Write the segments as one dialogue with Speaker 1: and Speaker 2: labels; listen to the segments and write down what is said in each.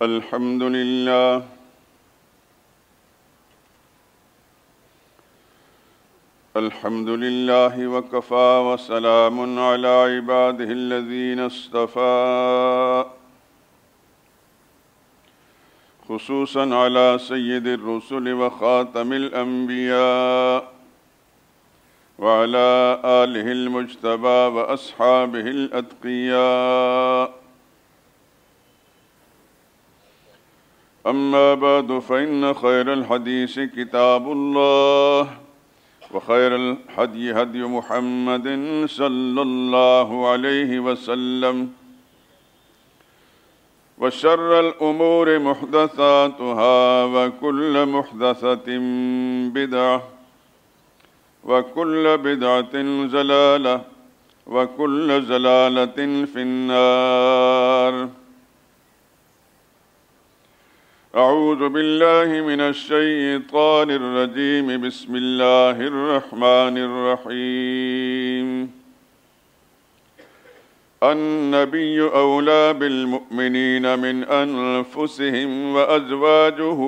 Speaker 1: الحمد لله وكفى وسلام على عباده الذين اصطفى خصوصا على سيد الرسل وخاتم الأنبياء وعلى آله المجتبى وأصحابه الأتقياء. أما بعد فإن خير الحديث كتاب الله وخير الهدي هدي محمد صلى الله عليه وسلم وشر الأمور محدثاتها وكل محدثة بدعة وكل بدعة ضلالة وكل ضلالة في النار. أعوذ بالله من الشيطان الرجيم. بسم الله الرحمن الرحيم. النبي أولى بالمؤمنين من أنفسهم وأزواجه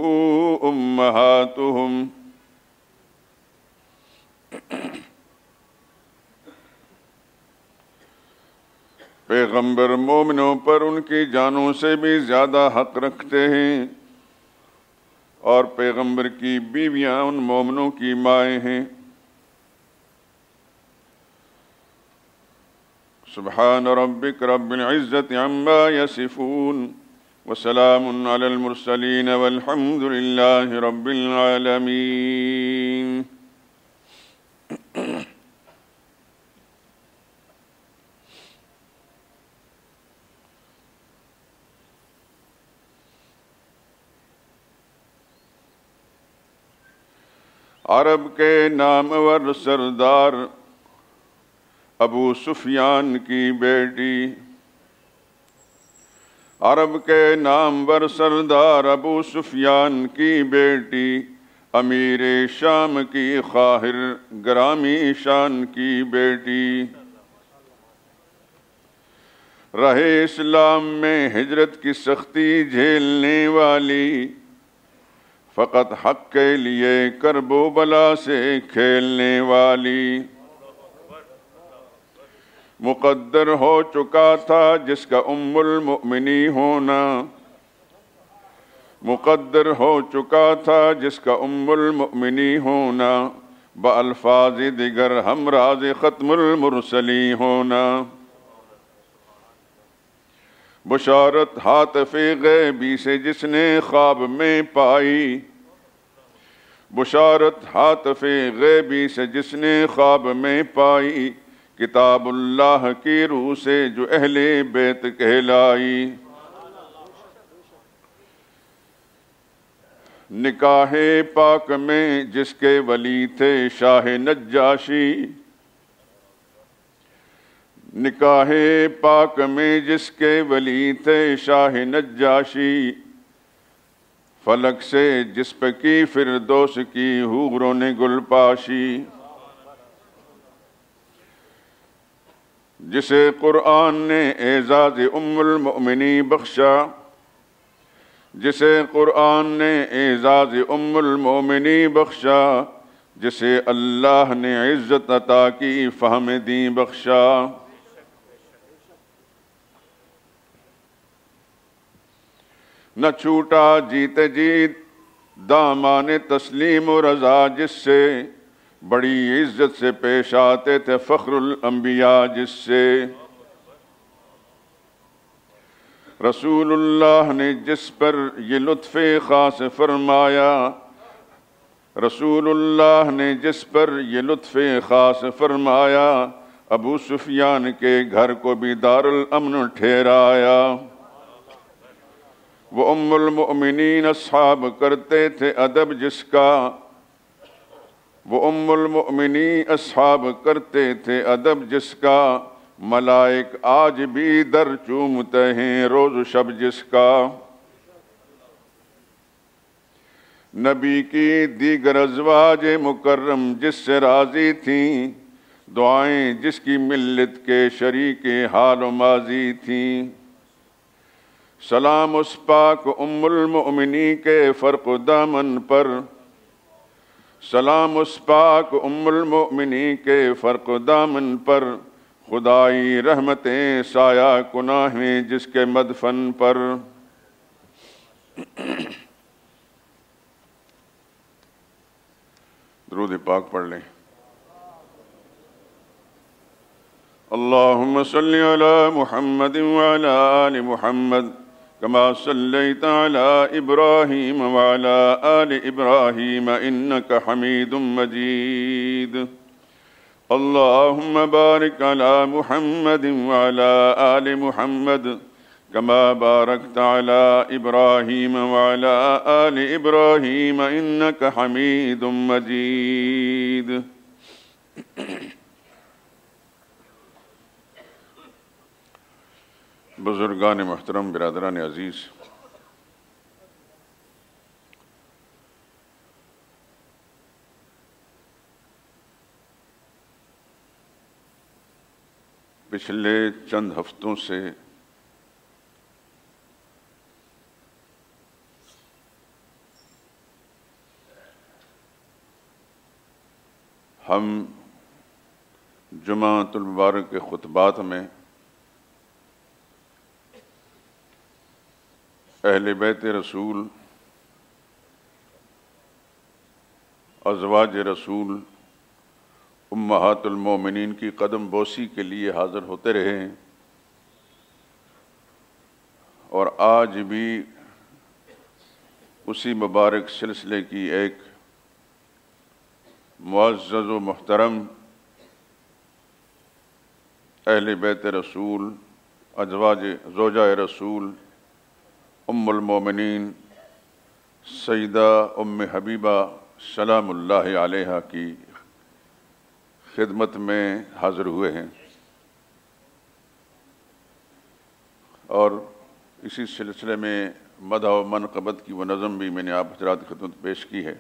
Speaker 1: أمهاتهم. پیغمبر مومنوں پر ان کی جانوں سے بھی زیادہ حق رکھتے ہیں، اور پیغمبر کی بیویاں ان مومنوں کی مائیں ہیں۔ سبحان ربک رب العزت عما یصفون وسلام علی المرسلین والحمد للہ رب العالمین۔ عرب کے نامور سردار ابو سفیان کی بیٹی، عرب کے نامور سردار ابو سفیان کی بیٹی، امیر شام کی خواہر گرامی شان کی بیٹی، راہ اسلام میں ہجرت کی سختی جھیلنے والی، فقط حق کے لیے کرب و بلا سے کھیلنے والی، مقدر ہو چکا تھا جس کا ام المؤمنی ہونا، مقدر ہو چکا تھا جس کا ام المؤمنی ہونا، بالفاظ دیگر ہمراز ختم المرسلی ہونا۔ بشارت ہاتف غیبی سے جس نے خواب میں پائی، بشارت ہاتف غیبی سے جس نے خواب میں پائی، کتاب اللہ کی روح سے جو اہل بیت کہلائی۔ نکاح پاک میں جس کے ولی تھے شاہ نجاشی، نکاح پاک میں جس کے ولی تھے شاہ نجاشی، فلک سے جس پہ کی فردوس کی حوروں نے گل پاشی، جسے قرآن نے اعزاز ام المؤمنی بخشا، جسے قرآن نے اعزاز ام المؤمنی بخشا، جسے اللہ نے عزت عطا کی فہم دین بخشا۔ نہ چھوٹا جیتے جیت دامان تسلیم و رضا، جس سے بڑی عزت سے پیش آتے تھے فخر الانبیاء، جس سے رسول اللہ نے جس پر یہ لطف خاص فرمایا، رسول اللہ نے جس پر یہ لطف خاص فرمایا، ابو سفیان کے گھر کو بھی دارالامن ٹھہرایا۔ وہ ام المؤمنین اصحاب کرتے تھے ادب جس کا، وہ ام المؤمنین اصحاب کرتے تھے ادب جس کا، ملائک آج بھی در چومتے ہیں روز و شب جس کا۔ نبی کی دیگر ازواج مکرم جس سے راضی تھیں، دعائیں جس کی ملت کے شریک حال و ماضی تھیں، سلام اس پاک ام المؤمنین کے فرق دامن پر، سلام اس پاک ام المؤمنین کے فرق دامن پر، خدائی رحمتیں سایہ کناہیں جس کے مدفن پر۔ درود پاک پڑھ لیں۔ اللہم صلی علی محمد وعلی آل محمد کما صلیت علی ابراہیم وعلی آل ابراہیم انک حمید مجید۔ اللہم بارک علی محمد وعلی آل محمد کما بارکت علی ابراہیم وعلی آل ابراہیم انک حمید مجید۔ بزرگان محترم، برادران عزیز، پچھلے چند ہفتوں سے ہم جمعۃ المبارک کے خطبات میں اہل بیت رسول، ازواج رسول، امہات المومنین کی قدم بوسی کے لیے حاضر ہوتے رہے ہیں، اور آج بھی اسی مبارک سلسلے کی ایک معزز و محترم اہل بیت رسول، زوجہ رسول، ام المومنین سیدہ ام حبیبہ سلام اللہ علیہا کی خدمت میں حاضر ہوئے ہیں، اور اسی سلسلے میں مدح و منقبت کی وہ نظم بھی میں نے آپ حضرات کی خدمت پیش کی ہے۔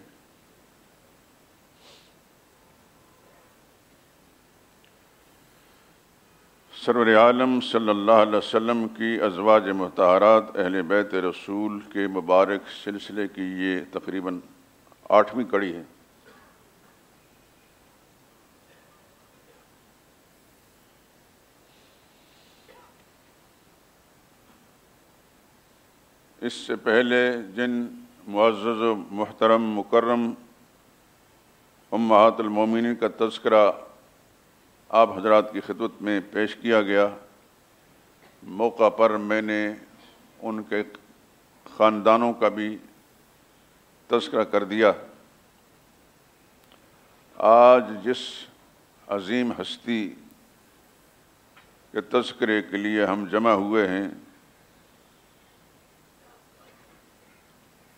Speaker 1: سرور عالم صلی اللہ علیہ وسلم کی ازواج مطہرات اہل بیت رسول کے مبارک سلسلے کی یہ تقریباً 8ویں کڑی ہے۔ اس سے پہلے جن معزز و محترم مکرم امہات المومنین کا تذکرہ آپ حضرات کی خدمت میں پیش کیا گیا، موقع پر میں نے ان کے خاندانوں کا بھی تذکرہ کر دیا۔ آج جس عظیم ہستی کے تذکرے کے لیے ہم جمع ہوئے ہیں،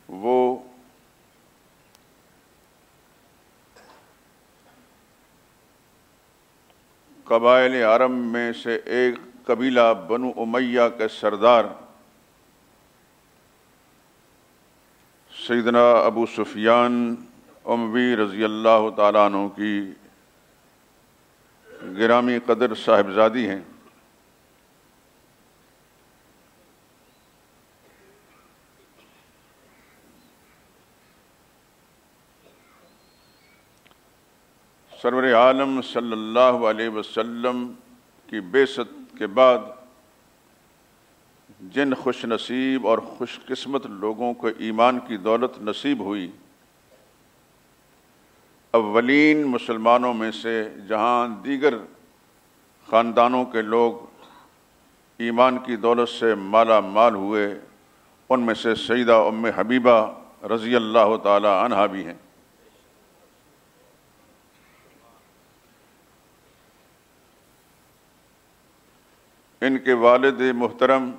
Speaker 1: وہ قبائل عرب میں سے ایک قبیلہ بنو امیہ کے سردار سیدنا ابو سفیان اموی رضی اللہ تعالیٰ عنہ کی گرامی قدر صاحبزادی ہیں۔ سرور عالم صلی اللہ علیہ وسلم کی بعثت کے بعد جن خوش نصیب اور خوش قسمت لوگوں کو ایمان کی دولت نصیب ہوئی، اولین مسلمانوں میں سے جہاں دیگر خاندانوں کے لوگ ایمان کی دولت سے مالا مال ہوئے، ان میں سے سیدہ ام حبیبہ رضی اللہ تعالی عنہا بھی ہیں۔ ان کے والد محترم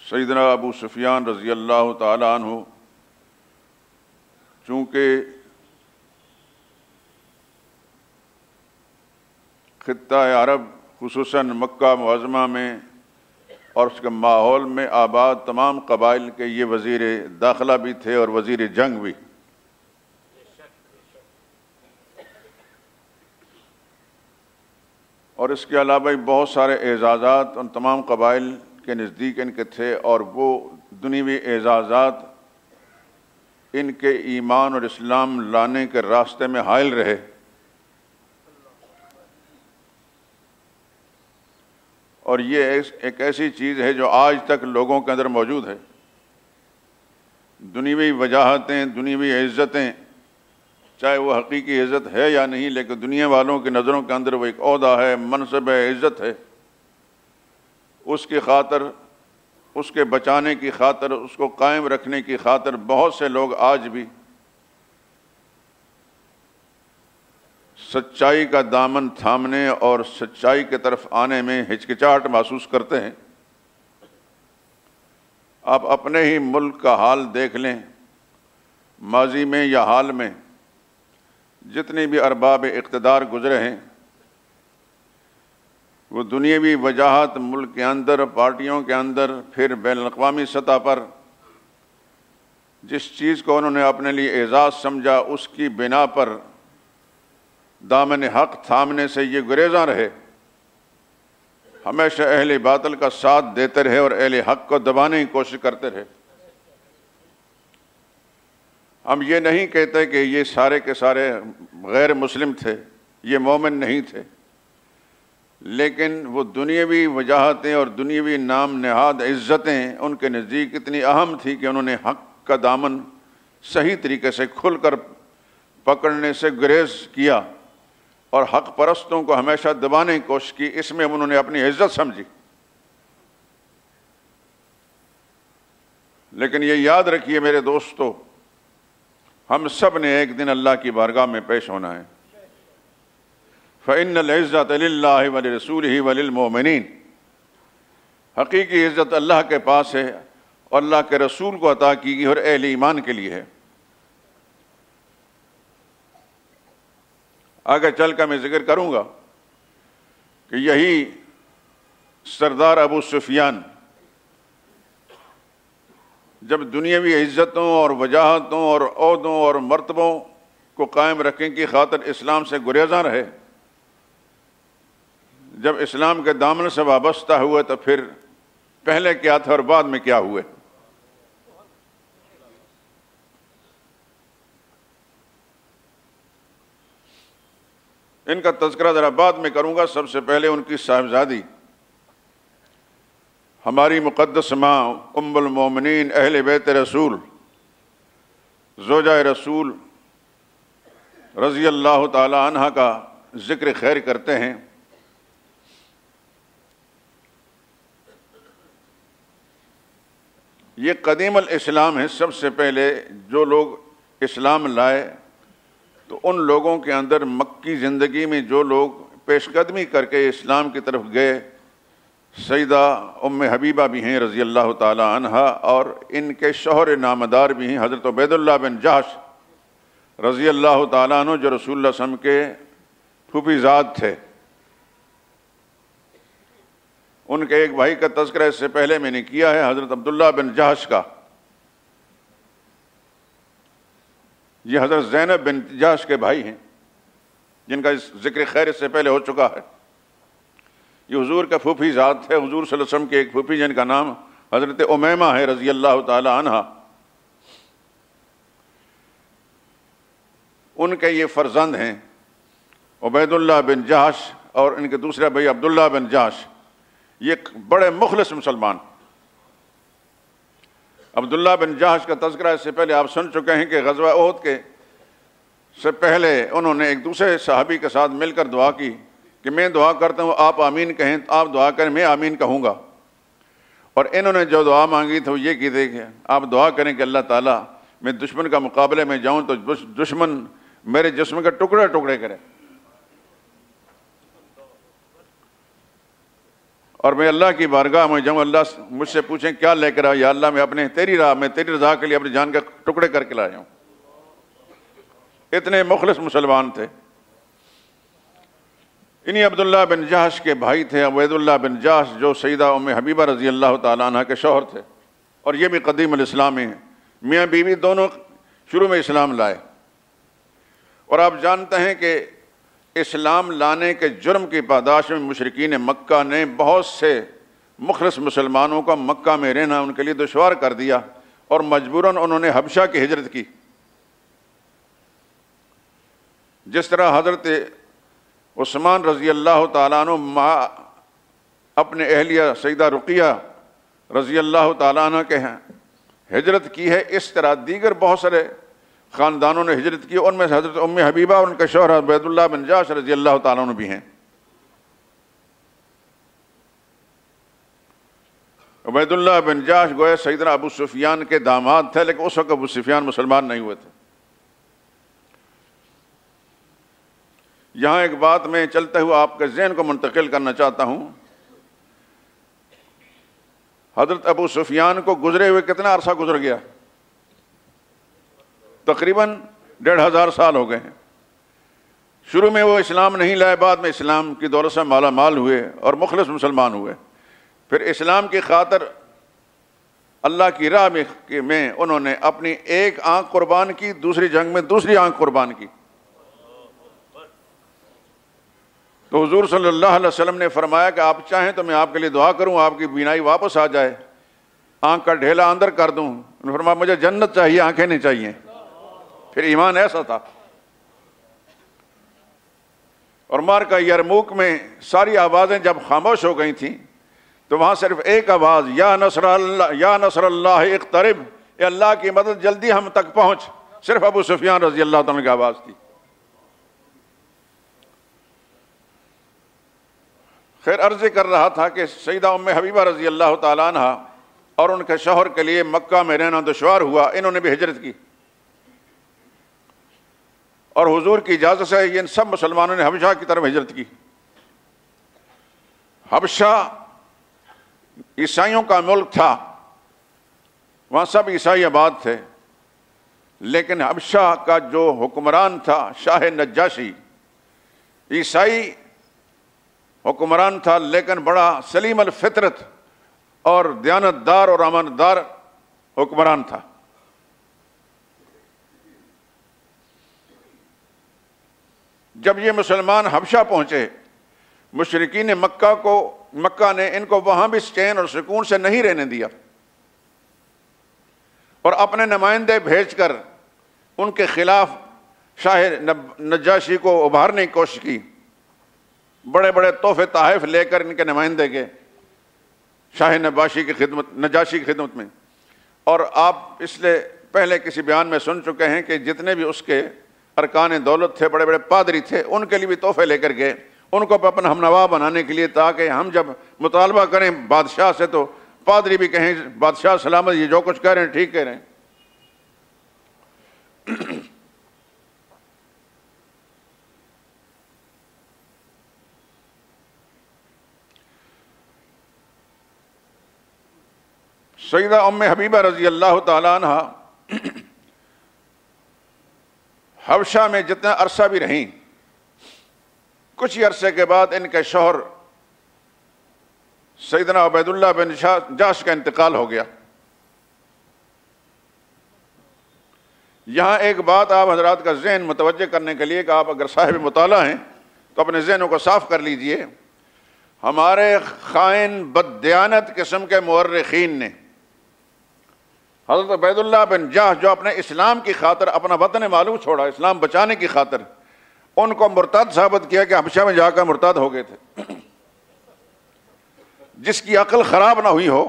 Speaker 1: سیدنا ابو سفیان رضی اللہ تعالی عنہ چونکہ خطہ عرب خصوصاً مکہ معظمہ میں اور اس کے ماحول میں آباد تمام قبائل کے یہ وزیر داخلہ بھی تھے اور وزیر جنگ بھی۔ اور اس کے علاوہ بہت سارے اعزازات ان تمام قبائل کے نزدیک ان کے تھے، اور وہ دنیوی اعزازات ان کے ایمان اور اسلام لانے کے راستے میں حائل رہے۔ اور یہ ایک ایسی چیز ہے جو آج تک لوگوں کے اندر موجود ہے۔ دنیوی وجاہتیں، دنیوی عزتیں، چاہے وہ حقیقی عزت ہے یا نہیں، لیکن دنیا والوں کی نظروں کے اندر وہ ایک عہدہ ہے، منصب ہے، عزت ہے، اس کی خاطر، اس کے بچانے کی خاطر، اس کو قائم رکھنے کی خاطر بہت سے لوگ آج بھی سچائی کا دامن تھامنے اور سچائی کی طرف آنے میں ہچکچاہٹ محسوس کرتے ہیں۔ آپ اپنے ہی ملک کا حال دیکھ لیں، ماضی میں یا حال میں جتنے بھی ارباب اقتدار گزرے ہیں، وہ دنیاوی وجاہت ملک کے اندر، پارٹیوں کے اندر، پھر بین الاقوامی سطح پر جس چیز کو انہوں نے اپنے لیے اعزاز سمجھا، اس کی بنا پر دامن حق تھامنے سے یہ گریزاں رہے، ہمیشہ اہل باطل کا ساتھ دیتے رہے اور اہل حق کو دبانے کی کوشش کرتے رہے۔ ہم یہ نہیں کہتے کہ یہ سارے کے سارے غیر مسلم تھے، یہ مومن نہیں تھے، لیکن وہ دنیاوی وجاہتیں اور دنیاوی نام نہاد عزتیں ان کے نزدیک اتنی اہم تھی کہ انہوں نے حق کا دامن صحیح طریقے سے کھل کر پکڑنے سے گریز کیا اور حق پرستوں کو ہمیشہ دبانے کی کوشش کی۔ اس میں انہوں نے اپنی عزت سمجھی۔ لیکن یہ یاد رکھیے میرے دوستو، ہم سب نے ایک دن اللہ کی بارگاہ میں پیش ہونا ہے۔ فَإِنَّ الْعِزَّةَ لِلَّهِ وَلِرَسُولِهِ وَلِلْمُؤْمِنِينَ، حقیقی عزت اللہ کے پاس ہے اور اللہ کے رسول کو عطا کی گئی اور اہل ایمان کے لیے ہے۔ آگے چل کر میں ذکر کروں گا کہ یہی سردار ابو سفیان جب دنیاوی عزتوں اور وجاہتوں اور عہدوں اور مرتبوں کو قائم رکھنے کی خاطر اسلام سے گریزاں رہے، جب اسلام کے دامن سے وابستہ ہوئے تو پھر پہلے کیا تھا اور بعد میں کیا ہوئے۔ ان کا تذکرہ ذرا بعد میں کروں گا۔ سب سے پہلے ان کی صاحبزادی، ہماری مقدس ماں ام المومنین اہل بیت رسول، زوجہ رسول رضی اللہ تعالی عنہ کا ذکر خیر کرتے ہیں۔ یہ قدیم الاسلام ہے۔ سب سے پہلے جو لوگ اسلام لائے تو ان لوگوں کے اندر مکی زندگی میں جو لوگ پیش قدمی کر کے اسلام کی طرف گئے، سیدہ ام حبیبہ بھی ہیں رضی اللہ تعالی عنہ، اور ان کے شوہر نامدار بھی ہیں حضرت عبید اللہ بن جحش رضی اللہ تعالیٰ عنہ، جو رسول اللہ صلی اللہ علیہ وسلم کے پھوپھی زاد تھے۔ ان کے ایک بھائی کا تذکرہ اس سے پہلے میں نے کیا ہے، حضرت عبداللہ بن جحش کا۔ یہ حضرت زینب بن جحش کے بھائی ہیں، جن کا ذکر خیر اس سے پہلے ہو چکا ہے۔ یہ حضور کا پھوپھی زاد تھے، حضور صلی اللہ علیہ وسلم کے ایک پھوپھی جن کا نام حضرت امیمہ ہے رضی اللہ تعالی عنہ۔ ان کے یہ فرزند ہیں عبید اللہ بن جحش اور ان کے دوسرے بھائی عبداللہ بن جحش، یہ بڑے مخلص مسلمان۔ عبداللہ بن جحش کا تذکرہ اس سے پہلے آپ سن چکے ہیں کہ غزوہ احد کے سے پہلے انہوں نے ایک دوسرے صحابی کے ساتھ مل کر دعا کی کہ میں دعا کرتا ہوں آپ آمین کہیں، آپ دعا کریں میں آمین کہوں گا۔ اور انہوں نے جو دعا مانگی تو یہ کہ دیکھیں آپ دعا کریں کہ اللہ تعالیٰ میں دشمن کا مقابلے میں جاؤں تو دشمن میرے جسم کے ٹکڑے ٹکڑے کرے، اور میں اللہ کی بارگاہ میں جاؤں، اللہ مجھ سے پوچھیں کیا لے کر آؤ، یا اللہ میں اپنے تیری راہ میں تیری رضا کے لیے اپنی جان کے ٹکڑے کر کے لایا ہوں۔ اتنے مخلص مسلمان تھے۔ انہی عبداللہ بن جحش کے بھائی تھے عبید اللہ بن جحش، جو سیدہ ام حبیبہ رضی اللہ تعالیٰ عنہ کے شوہر تھے، اور یہ بھی قدیم الاسلام ہیں، میاں بیوی دونوں شروع میں اسلام لائے۔ اور آپ جانتے ہیں کہ اسلام لانے کے جرم کی پاداش میں مشرکین مکہ نے بہت سے مخلص مسلمانوں کا مکہ میں رہنا ان کے لیے دشوار کر دیا اور مجبوراً انہوں نے حبشہ کی ہجرت کی. جس طرح حضرت عثمان رضی اللہ تعالیٰ عنہ اپنے اہلیہ سیدہ رقیہ رضی اللہ تعالیٰ عنہ کے ہجرت کی ہے، اس طرح دیگر بہت سارے خاندانوں نے ہجرت کی. ان میں سے حضرت ام حبیبہ اور ان کے شوہر عبید اللہ بن جاش رضی اللہ تعالیٰ عنہ بھی ہیں. عبید اللہ بن جاش گویا سیدنا ابو سفیان کے داماد تھے، لیکن اس وقت ابو سفیان مسلمان نہیں ہوئے تھے. یہاں ایک بات میں چلتے ہوئے آپ کے ذہن کو منتقل کرنا چاہتا ہوں. حضرت ابو سفیان کو گزرے ہوئے کتنا عرصہ گزر گیا؟ تقریباً 1500 سال ہو گئے ہیں. شروع میں وہ اسلام نہیں لائے، بعد میں اسلام کی دولت سے مالا مال ہوئے اور مخلص مسلمان ہوئے. پھر اسلام کی خاطر اللہ کی راہ میں انہوں نے اپنی ایک آنکھ قربان کی، دوسری جنگ میں دوسری آنکھ قربان کی. تو حضور صلی اللہ علیہ وسلم نے فرمایا کہ آپ چاہیں تو میں آپ کے لیے دعا کروں، آپ کی بینائی واپس آ جائے، آنکھ کا ڈھیلا اندر کر دوں. انہوں نے فرمایا مجھے جنت چاہیے، آنکھیں نہیں چاہیے. پھر ایمان ایسا تھا. اور مارکہ یرموک میں ساری آوازیں جب خاموش ہو گئی تھیں تو وہاں صرف ایک آواز، یا نصر اللہ، یا نصر اللہ اقترب، اے اللہ کی مدد جلدی ہم تک پہنچ، صرف ابو سفیان رضی اللہ تعالیٰ کی آواز تھی. خیر عرض کر رہا تھا کہ سیدہ ام حبیبہ رضی اللہ تعالیٰ عنہ اور ان کے شوہر کے لیے مکہ میں رہنا دشوار ہوا. انہوں نے بھی ہجرت کی اور حضور کی اجازت سے ان سب مسلمانوں نے حبشہ کی طرف ہجرت کی. حبشہ عیسائیوں کا ملک تھا، وہاں سب عیسائی آباد تھے، لیکن حبشہ کا جو حکمران تھا شاہ نجاشی، عیسائی حکمران تھا لیکن بڑا سلیم الفطرت اور دیانت دار اور امانت دار حکمران تھا. جب یہ مسلمان حبشہ پہنچے، مشرکین مکہ نے ان کو وہاں بھی چین اور سکون سے نہیں رہنے دیا اور اپنے نمائندے بھیج کر ان کے خلاف شاہ نجاشی کو ابھارنے کی کوشش کی. بڑے بڑے تحفے تحائف لے کر ان کے نمائندے گئے شاہ نجاشی کی خدمت میں. اور آپ اس لیے پہلے کسی بیان میں سن چکے ہیں کہ جتنے بھی اس کے ارکان دولت تھے، بڑے بڑے پادری تھے، ان کے لیے بھی تحفے لے کر گئے، ان کو اپنا ہمنوا بنانے کے لیے، تاکہ ہم جب مطالبہ کریں بادشاہ سے تو پادری بھی کہیں بادشاہ سلامت، یہ جو کچھ کہہ رہے ہیں ٹھیک کہہ رہے ہیں. سیدہ ام حبیبہ رضی اللہ تعالیٰ عنہ حبشہ میں جتنا عرصہ بھی رہیں، کچھ ہی عرصے کے بعد ان کے شوہر سیدنا عبید اللہ بن جاش کا انتقال ہو گیا. یہاں ایک بات آپ حضرات کا ذہن متوجہ کرنے کے لیے کہ آپ اگر صاحب مطالعہ ہیں تو اپنے ذہنوں کو صاف کر لیجئے. ہمارے خائن بددیانت قسم کے مورخین نے حضرت عبید اللہ بن جاش جو اپنے اسلام کی خاطر اپنا وطن معلوم چھوڑا، اسلام بچانے کی خاطر، ان کو مرتد ثابت کیا کہ حبشہ میں جا کر مرتد ہو گئے تھے. جس کی عقل خراب نہ ہوئی ہو،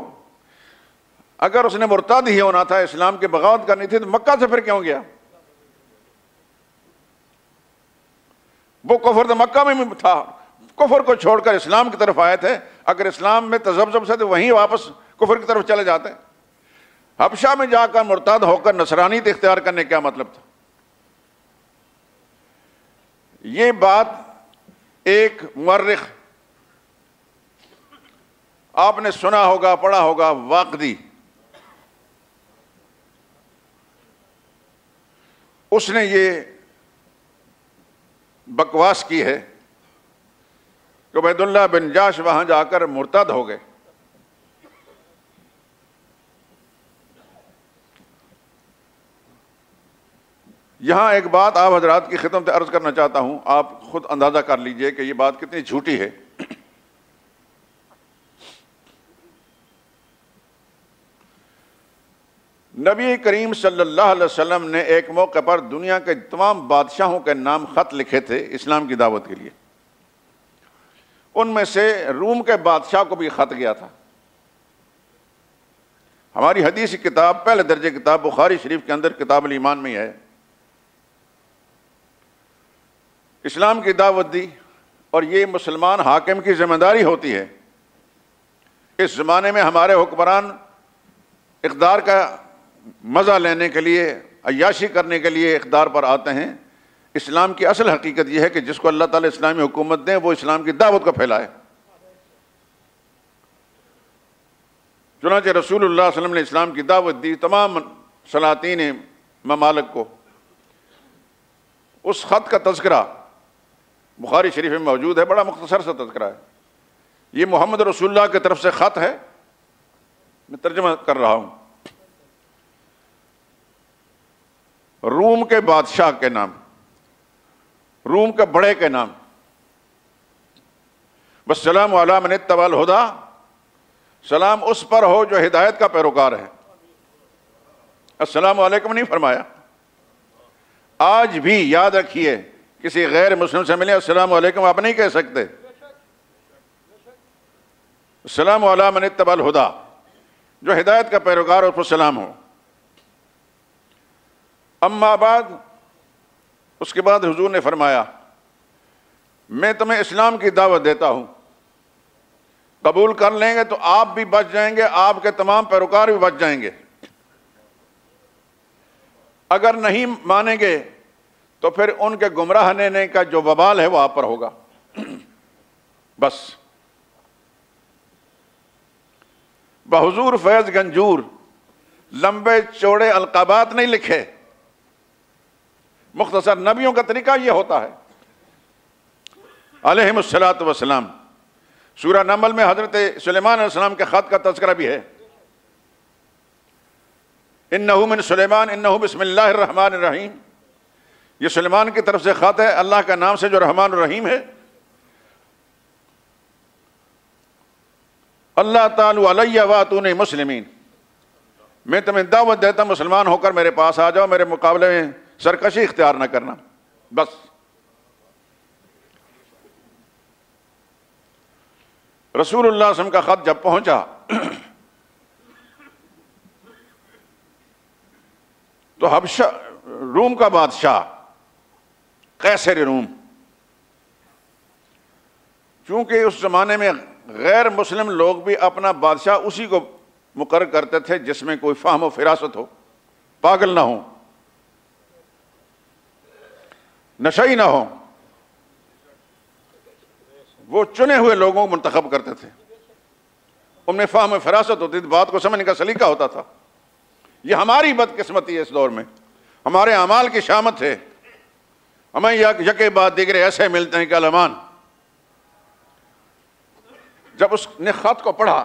Speaker 1: اگر اس نے مرتد ہی ہونا تھا، اسلام کی بغاوت کرنی تھی، تو مکہ سے پھر کیوں گیا؟ وہ کفر تو مکہ میں تھا، کفر کو چھوڑ کر اسلام کی طرف آئے تھے. اگر اسلام میں تذبذب سے تو وہیں واپس کفر کی طرف چلے جاتے. حبشہ میں جا کر مرتد ہو کر نصرانیت اختیار کرنے کیا مطلب تھا؟ یہ بات ایک مورخ، آپ نے سنا ہوگا، پڑھا ہوگا، واقدی، اس نے یہ بکواس کی ہے کہ عبید اللہ بن جاش وہاں جا کر مرتد ہو گئے. یہاں ایک بات آپ حضرات کی خدمت عرض کرنا چاہتا ہوں، آپ خود اندازہ کر لیجئے کہ یہ بات کتنی جھوٹی ہے۔ نبی کریم صلی اللہ علیہ وسلم نے ایک موقع پر دنیا کے تمام بادشاہوں کے نام خط لکھے تھے اسلام کی دعوت کے لیے۔ ان میں سے روم کے بادشاہ کو بھی خط گیا تھا۔ ہماری حدیث کتاب، پہلے درجے کتاب بخاری شریف کے اندر کتاب الایمان میں ہے، اسلام کی دعوت دی، اور یہ مسلمان حاکم کی ذمہ داری ہوتی ہے۔ اس زمانے میں ہمارے حکمران اقتدار کا مزہ لینے کے لیے، عیاشی کرنے کے لیے اقتدار پر آتے ہیں۔ اسلام کی اصل حقیقت یہ ہے کہ جس کو اللہ تعالیٰ اسلامی حکومت دیں وہ اسلام کی دعوت کو پھیلائے۔ چنانچہ رسول اللہ صلی اللہ علیہ وسلم نے اسلام کی دعوت دی تمام سلاطین ممالک کو۔ اس خط کا تذکرہ بخاری شریف میں موجود ہے، بڑا مختصر سا تذکرہ ہے۔ یہ محمد رسول اللہ کی طرف سے خط ہے، میں ترجمہ کر رہا ہوں۔ روم کے بادشاہ کے نام، روم کے بڑے کے نام، والسلام علی من اتبع الہدی، سلام اس پر ہو جو ہدایت کا پیروکار ہے۔ السلام علیکم نہیں فرمایا۔ آج بھی یاد رکھیے، کسی غیر مسلم سے ملے السلام علیکم آپ نہیں کہہ سکتے، السلام علی من اتبع الہدی، جو ہدایت کا پیروکار اس پر سلام ہو۔ اما بعد، اس کے بعد حضور نے فرمایا میں تمہیں اسلام کی دعوت دیتا ہوں، قبول کر لیں گے تو آپ بھی بچ جائیں گے، آپ کے تمام پیروکار بھی بچ جائیں گے، اگر نہیں مانیں گے تو پھر ان کے گمراہ ہونے کا جو وبال ہے وہ آپ پر ہوگا۔ بس بحضور فیض گنجور لمبے چوڑے القابات نہیں لکھے، مختصر نبیوں کا طریقہ یہ ہوتا ہے علیہم الصلاۃ والسلام۔ سورہ نمل میں حضرت سلیمان علیہ السلام کے خط کا تذکرہ بھی ہے، انہ من سلیمان انہ بسم اللہ الرحمن الرحیم، یہ سلیمان کی طرف سے خط ہے اللہ کا نام سے جو رحمان الرحیم ہے۔ اللہ تعالی علیہ واتونی مسلمین، میں تمہیں دعوت دیتا ہوں مسلمان ہو کر میرے پاس آ جاؤ، میرے مقابلے میں سرکشی اختیار نہ کرنا۔ بس رسول اللہ صلی اللہ علیہ وسلم کا خط جب پہنچا تو حبشہ روم کا بادشاہ قیصر روم، چونکہ اس زمانے میں غیر مسلم لوگ بھی اپنا بادشاہ اسی کو مقرر کرتے تھے جس میں کوئی فہم و فراست ہو، پاگل نہ ہو، نشئی نہ ہو، وہ چنے ہوئے لوگوں کو منتخب کرتے تھے، ان میں فہم و فراست ہوتی تھی، بات کو سمجھنے کا سلیقہ ہوتا تھا۔ یہ ہماری بدقسمتی ہے اس دور میں، ہمارے اعمال کی شامت ہے، ہمیں یکے بعد دیگرے ایسے ملتے ہیں کہ علمان۔ جب اس نے خط کو پڑھا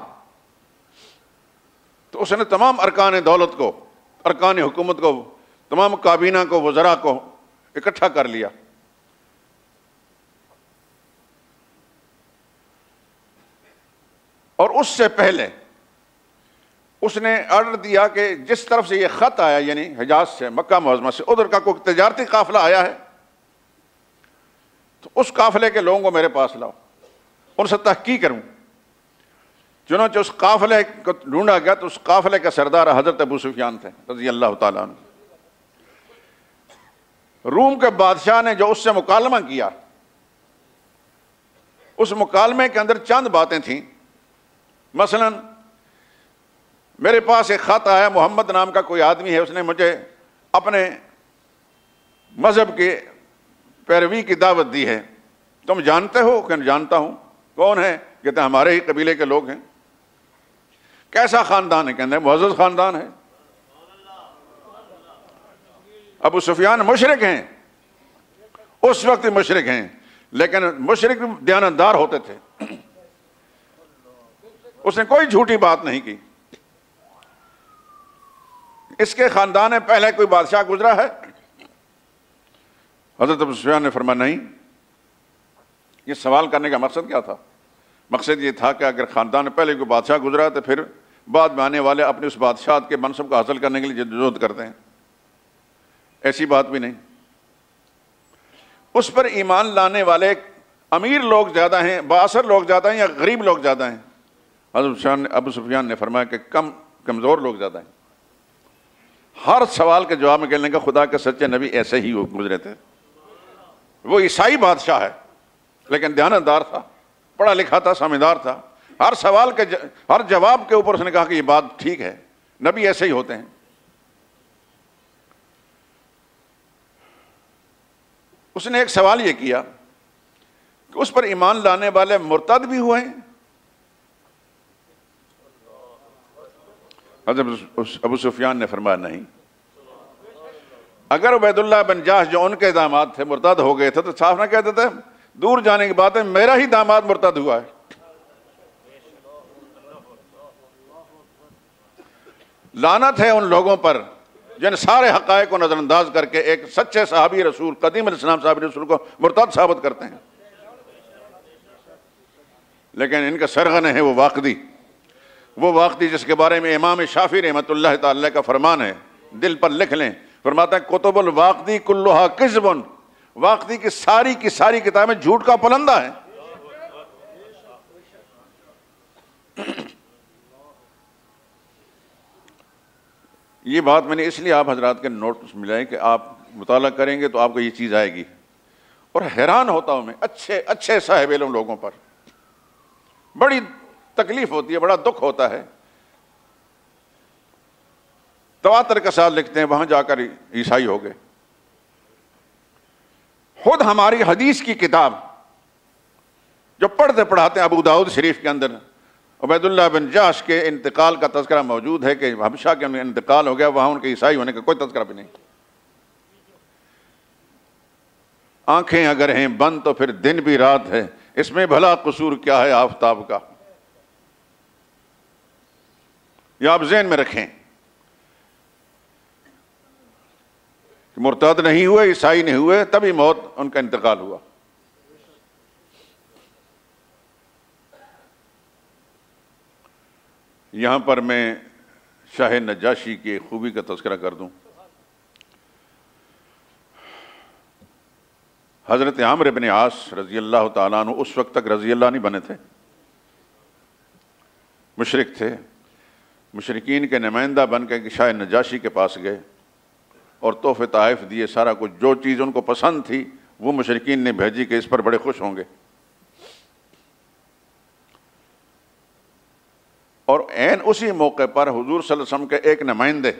Speaker 1: تو اس نے تمام ارکان دولت کو، ارکان حکومت کو، تمام کابینہ کو، وزراء کو اکٹھا کر لیا۔ اور اس سے پہلے اس نے آرڈر دیا کہ جس طرف سے یہ خط آیا، یعنی حجاز سے، مکہ معظمہ سے، ادھر کا کوئی تجارتی قافلہ آیا ہے تو اس قافلے کے لوگوں کو میرے پاس لاؤ، ان سے تحقیق کروں۔ چنانچہ اس قافلے کو ڈھونڈا گیا تو اس قافلے کا سردار حضرت ابو سفیان تھے رضی اللہ تعالیٰ عنہ۔ روم کے بادشاہ نے جو اس سے مکالمہ کیا، اس مکالمے کے اندر چند باتیں تھیں۔ مثلا میرے پاس ایک خط آیا، محمد نام کا کوئی آدمی ہے، اس نے مجھے اپنے مذہب کی پیروی کی دعوت دی ہے، تم جانتے ہو؟ کہ جانتا ہوں۔ کون ہے؟ کہتے ہیں ہمارے ہی قبیلے کے لوگ ہیں۔ کیسا خاندان ہے؟ کہتے ہیں معزز خاندان ہے۔ ابو سفیان مشرک ہیں، اس وقت مشرک ہیں، لیکن مشرک دیانتدار ہوتے تھے، اس نے کوئی جھوٹی بات نہیں کی۔ اس کے خاندان میں پہلے کوئی بادشاہ گزرا ہے؟ حضرت ابو سفیان نے فرمایا نہیں. یہ سوال کرنے کا مقصد کیا تھا؟ مقصد یہ تھا کہ اگر خاندان میں پہلے کوئی بادشاہ گزرا تو پھر بعد میں آنے والے اپنے اس بادشاہت کے منصب کو حاصل کرنے کے لیے جدوجہد کرتے ہیں. ایسی بات بھی نہیں. اس پر ایمان لانے والے امیر لوگ زیادہ ہیں، بااثر لوگ زیادہ ہیں، یا غریب لوگ زیادہ ہیں؟ حضرت ابو سفیان نے فرمایا کہ کمزور لوگ زیادہ ہیں. ہر سوال کے جواب میں کہنے کا خدا کے سچے نبی ایسے ہی گزرے تھے. وہ عیسائی بادشاہ ہے لیکن دیانتدار تھا، پڑھا لکھا تھا، سمجھدار تھا. ہر سوال کے ہر جواب کے اوپر اس نے کہا کہ یہ بات ٹھیک ہے. نبی ایسے ہی ہوتے ہیں. اس نے ایک سوال یہ کیا کہ اس پر ایمان لانے والے مرتد بھی ہوئے ہیں؟ حضرت ابو سفیان نے فرمایا نہیں. اگر عبید اللہ بن جاش جو ان کے داماد تھے مرتد ہو گئے تھے تو صاف نہ کہتے تھے دور جانے کی بات ہے میرا ہی داماد مرتد ہوا ہے. لعنت ہے ان لوگوں پر جن سارے حقائق کو نظر انداز کر کے ایک سچے صحابی رسول قدیم الاسلام صحابی رسول کو مرتد ثابت کرتے ہیں. لیکن ان کا سرغن ہے وہ واقدی جس کے بارے میں امام شافعی رحمۃ اللہ تعالی کا فرمان ہے، دل پر لکھ لیں. فرماتا ہے کتب الواقدی کلھا کذب، واقدی کی ساری کتابیں جھوٹ کا پلندہ ہے. یہ بات میں نے اس لیے آپ حضرات کے نوٹس ملائے کہ آپ مطالعہ کریں گے تو آپ کو یہ چیز آئے گی. اور حیران ہوتا ہوں میں اچھے صاحب علم لوگوں پر بڑی تکلیف ہوتی ہے، بڑا دکھ ہوتا ہے. تواتر کے ساتھ لکھتے ہیں وہاں جا کر عیسائی ہو گئے. خود ہماری حدیث کی کتاب جو پڑھتے پڑھاتے ہیں ابو داؤد شریف کے اندر عبید اللہ بن جاش کے انتقال کا تذکرہ موجود ہے کہ حبشہ کے انتقال ہو گیا، وہاں ان کے عیسائی ہونے کا کوئی تذکرہ بھی نہیں. آنکھیں اگر ہیں بند تو پھر دن بھی رات ہے، اس میں بھلا قصور کیا ہے آفتاب کا. یہ آپ ذہن میں رکھیں کہ مرتد نہیں ہوئے، عیسائی نہیں ہوئے، تبھی موت ان کا انتقال ہوا. یہاں پر میں شاہ نجاشی کی خوبی کا تذکرہ کر دوں. حضرت عامر بن عاص رضی اللہ تعالیٰ عنہ اس وقت تک رضی اللہ نہیں بنے تھے، مشرک تھے. مشرکین کے نمائندہ بن کے شاہ نجاشی کے پاس گئے اور تحفے تحائف دیے. سارا کچھ جو چیز ان کو پسند تھی وہ مشرکین نے بھیجی کہ اس پر بڑے خوش ہوں گے. اور عین اسی موقع پر حضور صلی اللہ علیہ وسلم کے ایک نمائندے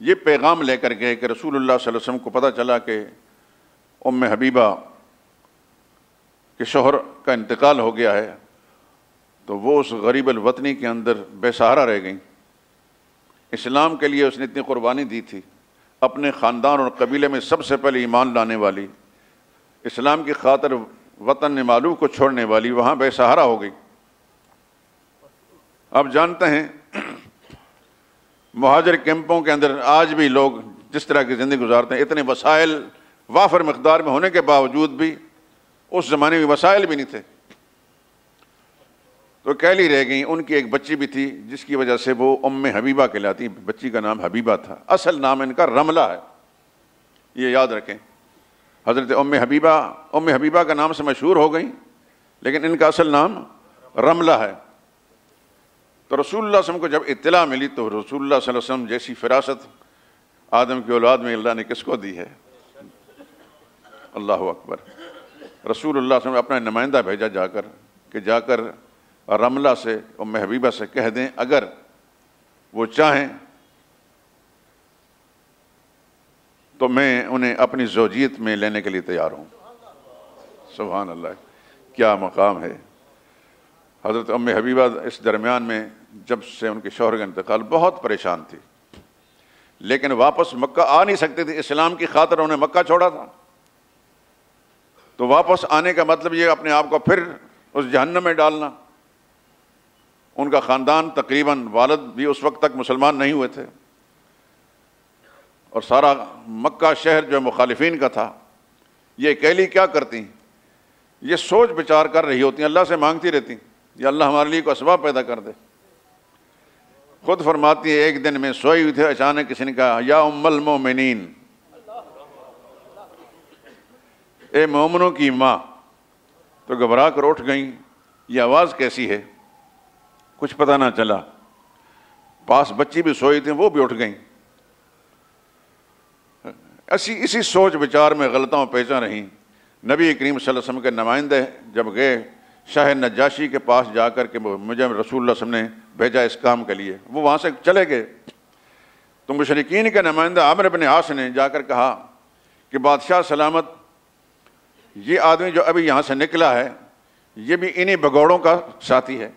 Speaker 1: یہ پیغام لے کر گئے کہ رسول اللہ صلی اللہ علیہ وسلم کو پتہ چلا کہ ام حبیبہ کے شوہر کا انتقال ہو گیا ہے، تو وہ اس غریب الوطنی کے اندر بے سہارا رہ گئیں. اسلام کے لیے اس نے اتنی قربانی دی تھی، اپنے خاندان اور قبیلے میں سب سے پہلے ایمان لانے والی، اسلام کی خاطر وطن معلوم کو چھوڑنے والی، وہاں بے سہارا ہو گئی. آپ جانتے ہیں مہاجر کیمپوں کے اندر آج بھی لوگ جس طرح کی زندگی گزارتے ہیں، اتنے وسائل وافر مقدار میں ہونے کے باوجود بھی اس زمانے میں وسائل بھی نہیں تھے، تو اکیلی رہ گئیں. ان کی ایک بچی بھی تھی جس کی وجہ سے وہ ام حبیبہ کہلاتی. بچی کا نام حبیبہ تھا، اصل نام ان کا رملہ ہے، یہ یاد رکھیں. حضرت ام حبیبہ کا نام سے مشہور ہو گئیں لیکن ان کا اصل نام رملہ ہے. تو رسول اللہ صلی اللہ علیہ وسلم کو جب اطلاع ملی تو رسول اللہ صلی اللہ علیہ وسلم جیسی فراست آدم کی اولاد میں اللہ نے کس کو دی ہے؟ اللہ اکبر. رسول اللہ صلی اللہ علیہ وسلم اپنا نمائندہ بھیجا جا کر رملہ سے ام حبیبہ سے کہہ دیں اگر وہ چاہیں تو میں انہیں اپنی زوجیت میں لینے کے لیے تیار ہوں. سبحان اللہ، کیا مقام ہے. حضرت ام حبیبہ اس درمیان میں جب سے ان کے شوہر کا انتقال بہت پریشان تھی، لیکن واپس مکہ آ نہیں سکتے تھے. اسلام کی خاطر انہیں مکہ چھوڑا تھا، تو واپس آنے کا مطلب یہ اپنے آپ کو پھر اس جہنم میں ڈالنا. ان کا خاندان تقریباً والد بھی اس وقت تک مسلمان نہیں ہوئے تھے. اور سارا مکہ شہر جو مخالفین کا تھا، یہ اکیلی کیا کرتی، یہ سوچ بچار کر رہی ہوتی ہیں، اللہ سے مانگتی رہتی یا اللہ ہمارے لیے کوئی اسباب پیدا کر دے۔ خود فرماتی ہے ایک دن میں سوئی ہوئی تھے، اچانک کسی نے کہا یا ام المومنین، اے مومنوں کی ماں، تو گھبرا کر اٹھ گئیں۔ یہ آواز کیسی ہے کچھ پتہ نہ چلا، پاس بچی بھی سوئی تھی وہ بھی اٹھ گئیں۔ اسی سوچ بچار میں غلطوں پیچاں رہیں۔ نبی کریم صلی اللہ علیہ وسلم کے نمائندے جب گئے شاہ نجاشی کے پاس جا کر کہ مجھے رسول اللہ صلی اللہ علیہ وسلم نے بھیجا اس کام کے لیے، وہ وہاں سے چلے گئے، تو مشرکین کے نمائندہ عامر بن عاص نے جا کر کہا کہ بادشاہ سلامت، یہ آدمی جو ابھی یہاں سے نکلا ہے یہ بھی انہی بگوڑوں کا ساتھی ہے۔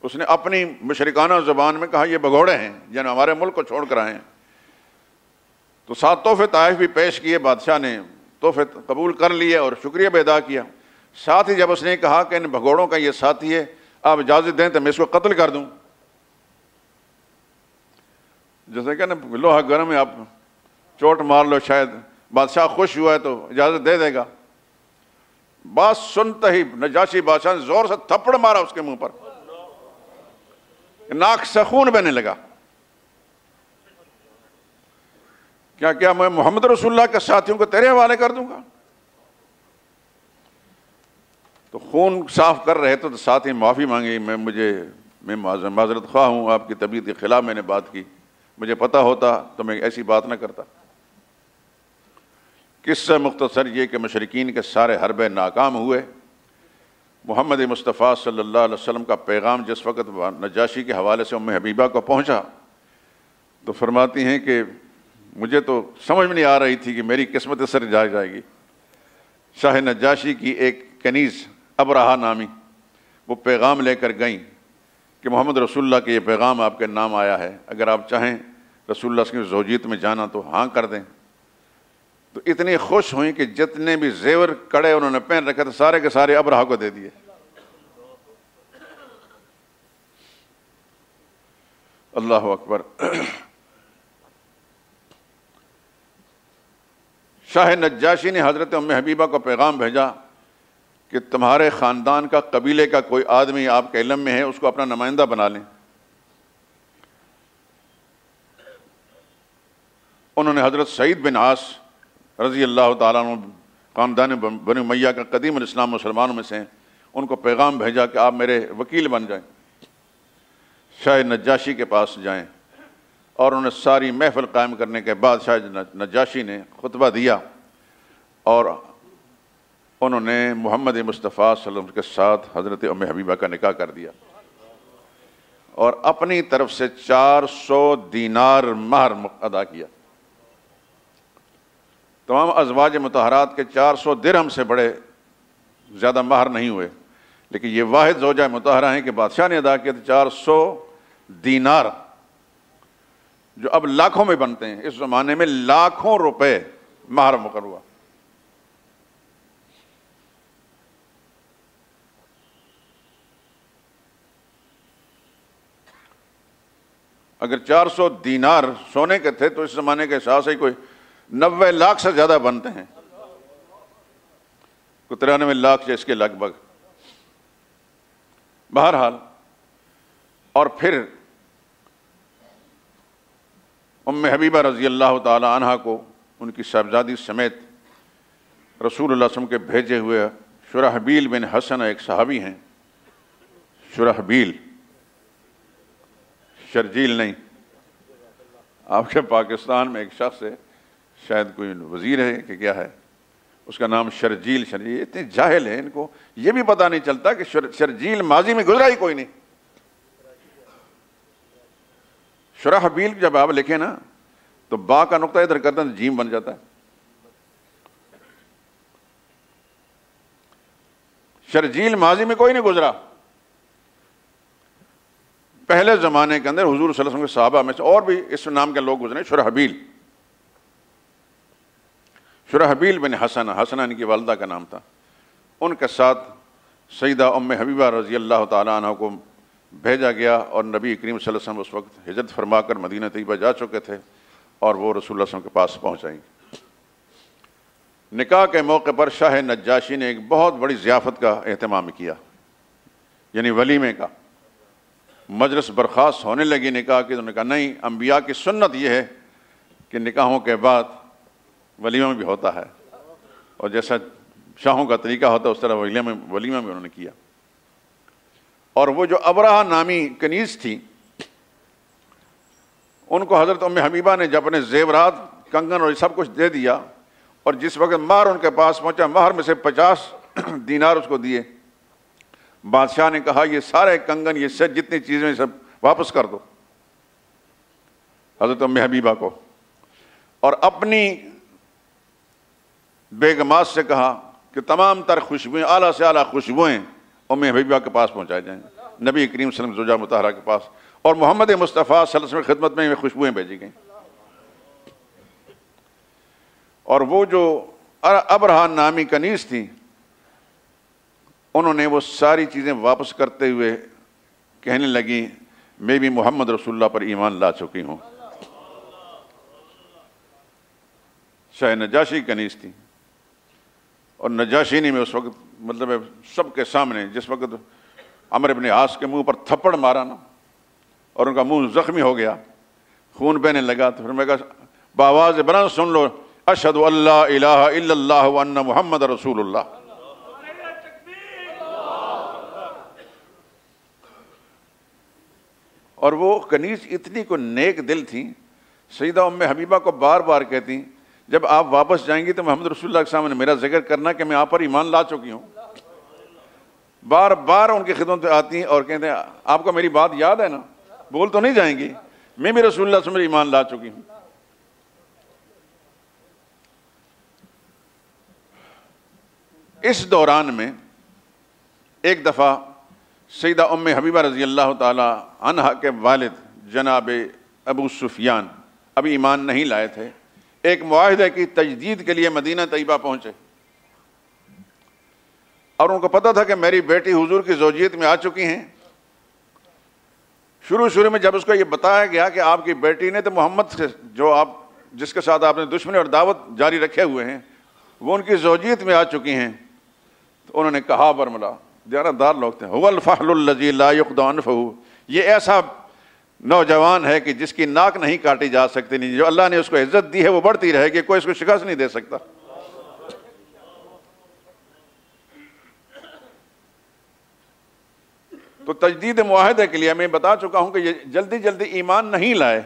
Speaker 1: اس نے اپنی مشرکانہ زبان میں کہا یہ بگوڑے ہیں جنہوں ہمارے ملک کو چھوڑ کر آئے ہیں۔ تو 7 تحفے طائف بھی پیش کیے، بادشاہ نے تحفے قبول کر لیے اور شکریہ بھی ادا کیا۔ ساتھ ہی جب اس نے کہا کہ ان بھگوڑوں کا یہ ساتھی ہے، آپ اجازت دیں تو میں اس کو قتل کر دوں، جیسے کہ نا لوہا گرم ہے، آپ چوٹ مار لو، شاید بادشاہ خوش ہوا ہے تو اجازت دے دے گا۔ بات سنتے ہی نجاشی بادشاہ نے زور سے تھپڑ مارا اس کے منہ پر، ناک سے خون بہنے لگا۔ کیا میں محمد رسول اللہ کے ساتھیوں کو تیرے حوالے کر دوں گا؟ تو خون صاف کر رہے تو ساتھ ہی معافی مانگی، میں معذرت خواہ ہوں، آپ کی طبیعت کے خلاف میں نے بات کی، مجھے پتہ ہوتا تو میں ایسی بات نہ کرتا۔ قصہ مختصر یہ کہ مشرکین کے سارے حربے ناکام ہوئے۔ محمد مصطفیٰ صلی اللہ علیہ وسلم کا پیغام جس وقت نجاشی کے حوالے سے ام حبیبہ کو پہنچا تو فرماتی ہیں کہ مجھے تو سمجھ میں نہیں آ رہی تھی کہ میری قسمت اس طرح جائے گی۔ شاہ نجاشی کی ایک کنیز ابرہا نامی وہ پیغام لے کر گئیں کہ محمد رسول اللہ کے یہ پیغام آپ کے نام آیا ہے، اگر آپ چاہیں رسول اللہ کی زوجیت میں جانا تو ہاں کر دیں۔ تو اتنی خوش ہوئیں کہ جتنے بھی زیور کڑے انہوں نے پہن رکھے تھے سارے کے سارے ابرہا کو دے دیے۔ اللہ اکبر۔ شاہ نجاشی نے حضرت ام حبیبہ کو پیغام بھیجا کہ تمہارے خاندان کا قبیلے کا کوئی آدمی آپ کے علم میں ہے، اس کو اپنا نمائندہ بنا لیں۔ انہوں نے حضرت سعید بن عاص رضی اللہ تعالیٰ عنہ، خاندان بنی امیہ کا قدیم الاسلام مسلمانوں میں سے، ان کو پیغام بھیجا کہ آپ میرے وکیل بن جائیں، شاہ نجاشی کے پاس جائیں۔ اور انہوں نے ساری محفل قائم کرنے کے بعد شاہ نجاشی نے خطبہ دیا اور انہوں نے محمد مصطفیٰ صلی اللہ علیہ وسلم کے ساتھ حضرت ام حبیبہ کا نکاح کر دیا اور اپنی طرف سے 400 دینار مہر ادا کیا۔ تمام ازواج مطہرات کے 400 درہم سے بڑے زیادہ مہر نہیں ہوئے، لیکن یہ واحد زوجہ مطہرہ ہیں کہ بادشاہ نے ادا کیا تھا 400 دینار، جو اب لاکھوں میں بنتے ہیں۔ اس زمانے میں لاکھوں روپے مہر مقرر ہوا۔ اگر 400 دینار سونے کے تھے تو اس زمانے کے حساب سے کوئی 90 لاکھ سے زیادہ بنتے ہیں، کوئی 93 لاکھ اس کے لگ بھگ۔ بہرحال، اور پھر ام حبیبہ رضی اللہ تعالی عنہا کو ان کی صاحبزادی سمیت رسول اللہ صلی اللہ علیہ وسلم کے بھیجے ہوئے شرحبیل بن حسن ایک صحابی ہیں، شرحبیل، شرجیل نہیں، آپ کے پاکستان میں ایک شخص ہے، شاید کوئی وزیر ہے کہ کیا ہے، اس کا نام شرجیل۔ اتنے جاہل ہیں، ان کو یہ بھی پتہ نہیں چلتا کہ شرجیل ماضی میں گزرا ہی کوئی نہیں۔ شرحبیل جب آپ لکھیں نا تو با کا نقطہ ادھر کرتے ہیں تو جیم بن جاتا ہے۔ شرجیل ماضی میں کوئی نہیں گزرا۔ پہلے زمانے کے اندر حضور صلی اللہ علیہ وسلم کے صحابہ میں سے اور بھی اس نام کے لوگ گزرے، شرحبیل، شرحبیل بن حسن، حسنہ ان کی والدہ کا نام تھا۔ ان کے ساتھ سیدہ ام حبیبہ رضی اللہ تعالیٰ عنہ کو بھیجا گیا اور نبی کریم صلی اللہ علیہ وسلم اس وقت ہجرت فرما کر مدینہ طیبہ جا چکے تھے۔ اور وہ رسول اللہ صلی اللہ علیہ وسلم کے پاس پہنچائیں. نکاح کے موقع پر شاہ نجاشی نے ایک بہت بڑی ضیافت کا اہتمام کیا، یعنی ولیمے کا. مجلس برخاست ہونے لگی نکاح کی، تو انہوں نے کہا نہیں، انبیاء کی سنت یہ ہے کہ نکاحوں کے بعد ولیمہ بھی ہوتا ہے، اور جیسا شاہوں کا طریقہ ہوتا ہے اس طرح ولیمہ بھی انہوں نے کیا. اور وہ جو ابرہہ نامی کنیز تھی، ان کو حضرت ام حبیبہ نے جب اپنے زیورات، کنگن اور سب کچھ دے دیا، اور جس وقت مہر ان کے پاس پہنچا، مہر میں سے 50 دینار اس کو دیے. بادشاہ نے کہا یہ سارے کنگن، یہ سب جتنی چیزیں سب واپس کر دو حضرت ام حبیبہ کو، اور اپنی بیگمات سے کہا کہ تمام تر خوشبوئیں، اعلیٰ سے اعلیٰ خوشبوئیں ام حبیبہ کے پاس پہنچائے جائیں، نبی کریم صلی اللہ علیہ وسلم زوجہ مطہرہ کے پاس، اور محمد مصطفیٰ صلی اللہ علیہ وسلم کی خدمت میں خوشبوئیں بھیجی گئیں. اور وہ جو ابرہہ نامی کنیز تھی، انہوں نے وہ ساری چیزیں واپس کرتے ہوئے کہنے لگی میں بھی محمد رسول اللہ پر ایمان لا چکی ہوں. شاہ نجاشی کنیز تھی، اور نجاشی نے میں اس وقت مطلب سب کے سامنے جس وقت عمرو بن عاص کے منہ پر تھپڑ مارا نا، اور ان کا منہ زخمی ہو گیا، خون بہنے لگا، تو پھر میں کہا بآواز بلند سن لو، اشہد ان لا الہ الا اللہ وان محمد رسول اللہ. اور وہ کنیز اتنی کو نیک دل تھی، سیدہ ام حبیبہ کو بار بار کہتی جب آپ واپس جائیں گی تو محمد رسول اللہ کے سامنے میرا ذکر کرنا کہ میں آپ پر ایمان لا چکی ہوں. بار بار ان کی خدمت پہ آتی اور کہتے ہیں آپ کو میری بات یاد ہے نا، بول تو نہیں جائیں گی، میں بھی رسول اللہ سے ایمان لا چکی ہوں. اس دوران میں ایک دفعہ سیدہ ام حبیبہ رضی اللہ تعالی عنہا کے والد جناب ابو سفیان ابھی ایمان نہیں لائے تھے، ایک معاہدے کی تجدید کے لیے مدینہ طیبہ پہنچے، اور ان کو پتہ تھا کہ میری بیٹی حضور کی زوجیت میں آ چکی ہیں. شروع میں جب اس کو یہ بتایا گیا کہ آپ کی بیٹی نے تو محمد سے جو آپ جس کے ساتھ آپ نے دشمنی اور دعوت جاری رکھے ہوئے ہیں وہ ان کی زوجیت میں آ چکی ہیں، تو انہوں نے کہا برملا، دیانتدار لوگ تھے، هو الفحل الذی لا یقضى عنفہ، یہ ایسا نوجوان ہے کہ جس کی ناک نہیں کاٹی جا سکتی، نہیں، جو اللہ نے اس کو عزت دی ہے وہ بڑھتی رہے گی، کوئی اس کو شکست نہیں دے سکتا. تو تجدید معاہدے کے لیے میں بتا چکا ہوں کہ یہ جلدی جلدی ایمان نہیں لائے،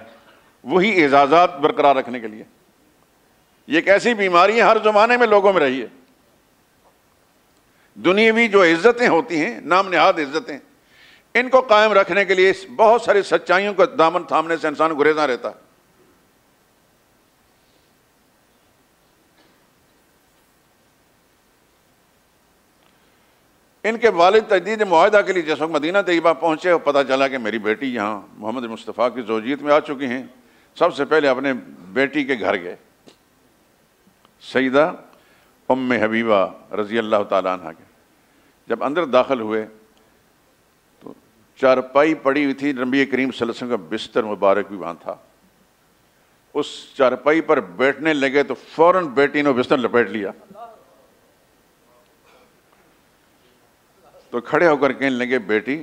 Speaker 1: وہی اعزازات برقرار رکھنے کے لیے. یہ ایک ایسی بیماری ہے ہر زمانے میں لوگوں میں رہی ہے. دنیاوی جو عزتیں ہوتی ہیں، نام نہاد عزتیں، ان کو قائم رکھنے کے لیے بہت ساری سچائیوں کو دامن تھامنے سے انسان گریزاں رہتا ہے. ان کے والد تجدید معاہدہ کے لیے جس وقت مدینہ طیبہ پہنچے اور پتہ چلا کہ میری بیٹی یہاں محمد مصطفیٰ کی زوجیت میں آ چکی ہیں، سب سے پہلے اپنے بیٹی کے گھر گئے، سیدہ ام حبیبہ رضی اللہ تعالیٰ عنہ کے. جب اندر داخل ہوئے تو چارپائی پڑی ہوئی تھی، نبی کریم صلی اللہ علیہ وسلم کا بستر مبارک بھی وہاں تھا. اس چارپائی پر بیٹھنے لگے تو فوراً بیٹی نے بستر لپیٹ لیا، تو کھڑے ہو کر کہنے لگے بیٹی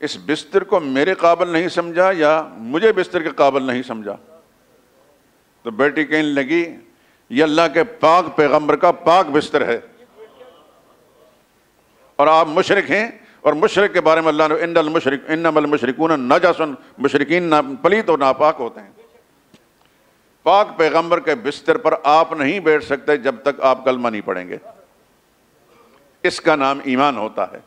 Speaker 1: اس بستر کو میرے قابل نہیں سمجھا یا مجھے بستر کے قابل نہیں سمجھا؟ تو بیٹی کہنے لگی یہ اللہ کے پاک پیغمبر کا پاک بستر ہے، اور آپ مشرک ہیں، اور مشرک کے بارے میں اللہ نے انما المشرکون نجس، مشرکین پلیت اور ناپاک ہوتے ہیں. پاک پیغمبر کے بستر پر آپ نہیں بیٹھ سکتے جب تک آپ کلمہ نہیں پڑھیں گے. اس کا نام ایمان ہوتا ہے.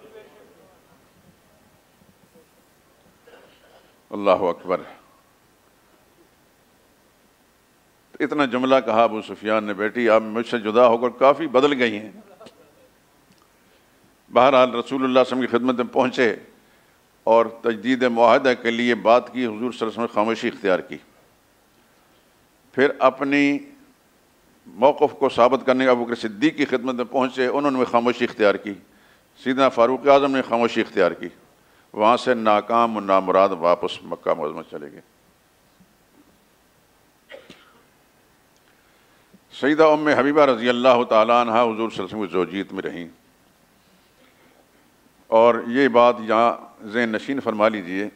Speaker 1: اللہ اکبر. اتنا جملہ کہا ابو سفیان نے، بیٹی آپ مجھ سے جدا ہو کر کافی بدل گئی ہیں. بہرحال رسول اللہ صلی اللہ علیہ وسلم کی خدمت میں پہنچے اور تجدید معاہدہ کے لیے بات کی. حضور صلی اللہ علیہ وسلم نے خاموشی اختیار کی. پھر اپنی موقف کو ثابت کرنے ابوبکر صدیق کی خدمت میں پہنچے، انہوں نے خاموشی اختیار کی. سیدنا فاروق اعظم نے خاموشی اختیار کی. وہاں سے ناکام و نامراد واپس مکہ معظمہ چلے گئے. سیدہ ام حبیبہ رضی اللہ تعالیٰ عنہ حضور صلی اللہ علیہ وسلم کی زوجیت میں رہیں، اور یہ بات یہاں ذہن نشین فرما لیجئے،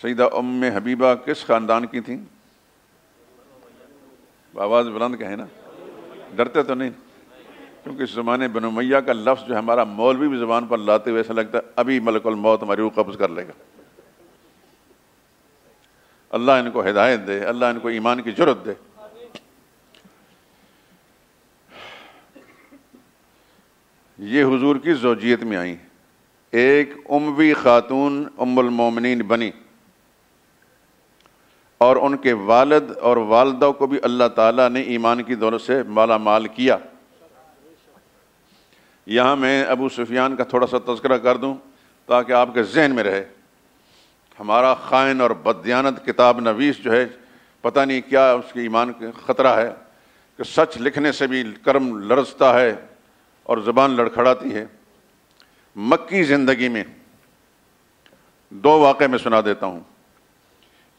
Speaker 1: سیدہ ام حبیبہ کس خاندان کی تھیں؟ آواز بلند کہیں نا، ڈرتے تو نہیں؟ کیونکہ اس زمانے بنو امیہ کا لفظ جو ہمارا مولوی بھی زبان پر لاتے ہوئے ایسا لگتا ہے ابھی ملک الموت ہماری روح قبض کر لے گا۔ اللہ ان کو ہدایت دے، اللہ ان کو ایمان کی جرت دے۔ یہ حضور کی زوجیت میں آئیں، ایک اموی خاتون ام المومنین بنی، اور ان کے والد اور والدہ کو بھی اللہ تعالیٰ نے ایمان کی دولت سے مالا مال کیا۔ یہاں میں ابو سفیان کا تھوڑا سا تذکرہ کر دوں تاکہ آپ کے ذہن میں رہے۔ ہمارا خائن اور بددیانت کتاب نویس جو ہے، پتہ نہیں کیا اس کے ایمان کا خطرہ ہے کہ سچ لکھنے سے بھی کرم لرزتا ہے اور زبان لڑکھڑاتی ہے۔ مکی زندگی میں دو واقعے میں سنا دیتا ہوں۔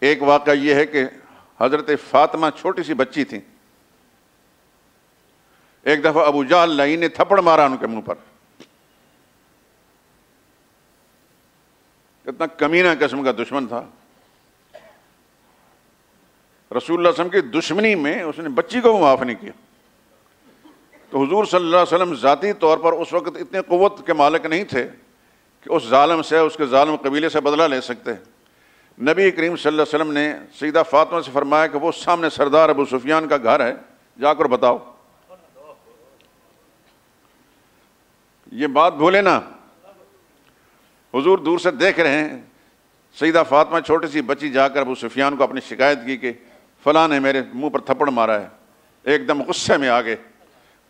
Speaker 1: ایک واقعہ یہ ہے کہ حضرت فاطمہ چھوٹی سی بچی تھیں، ایک دفعہ ابو جہل لعین نے تھپڑ مارا ان کے منہ پر۔ کتنا کمینہ قسم کا دشمن تھا۔ رسول اللہ صلی اللہ علیہ وسلم کی دشمنی میں اس نے بچی کو معاف نہیں کیا۔ تو حضور صلی اللہ علیہ وسلم ذاتی طور پر اس وقت اتنے قوت کے مالک نہیں تھے کہ اس ظالم سے، اس کے ظالم قبیلے سے بدلہ لے سکتے۔ نبی کریم صلی اللہ علیہ وسلم نے سیدہ فاطمہ سے فرمایا کہ وہ سامنے سردار ابو سفیان کا گھر ہے، جا کر بتاؤ۔ یہ بات بھولے نا، حضور دور سے دیکھ رہے ہیں، سیدہ فاطمہ چھوٹی سی بچی جا کر ابو سفیان کو اپنی شکایت کی کہ فلاں نے میرے منہ پر تھپڑ مارا ہے۔ ایک دم غصے میں آ گئے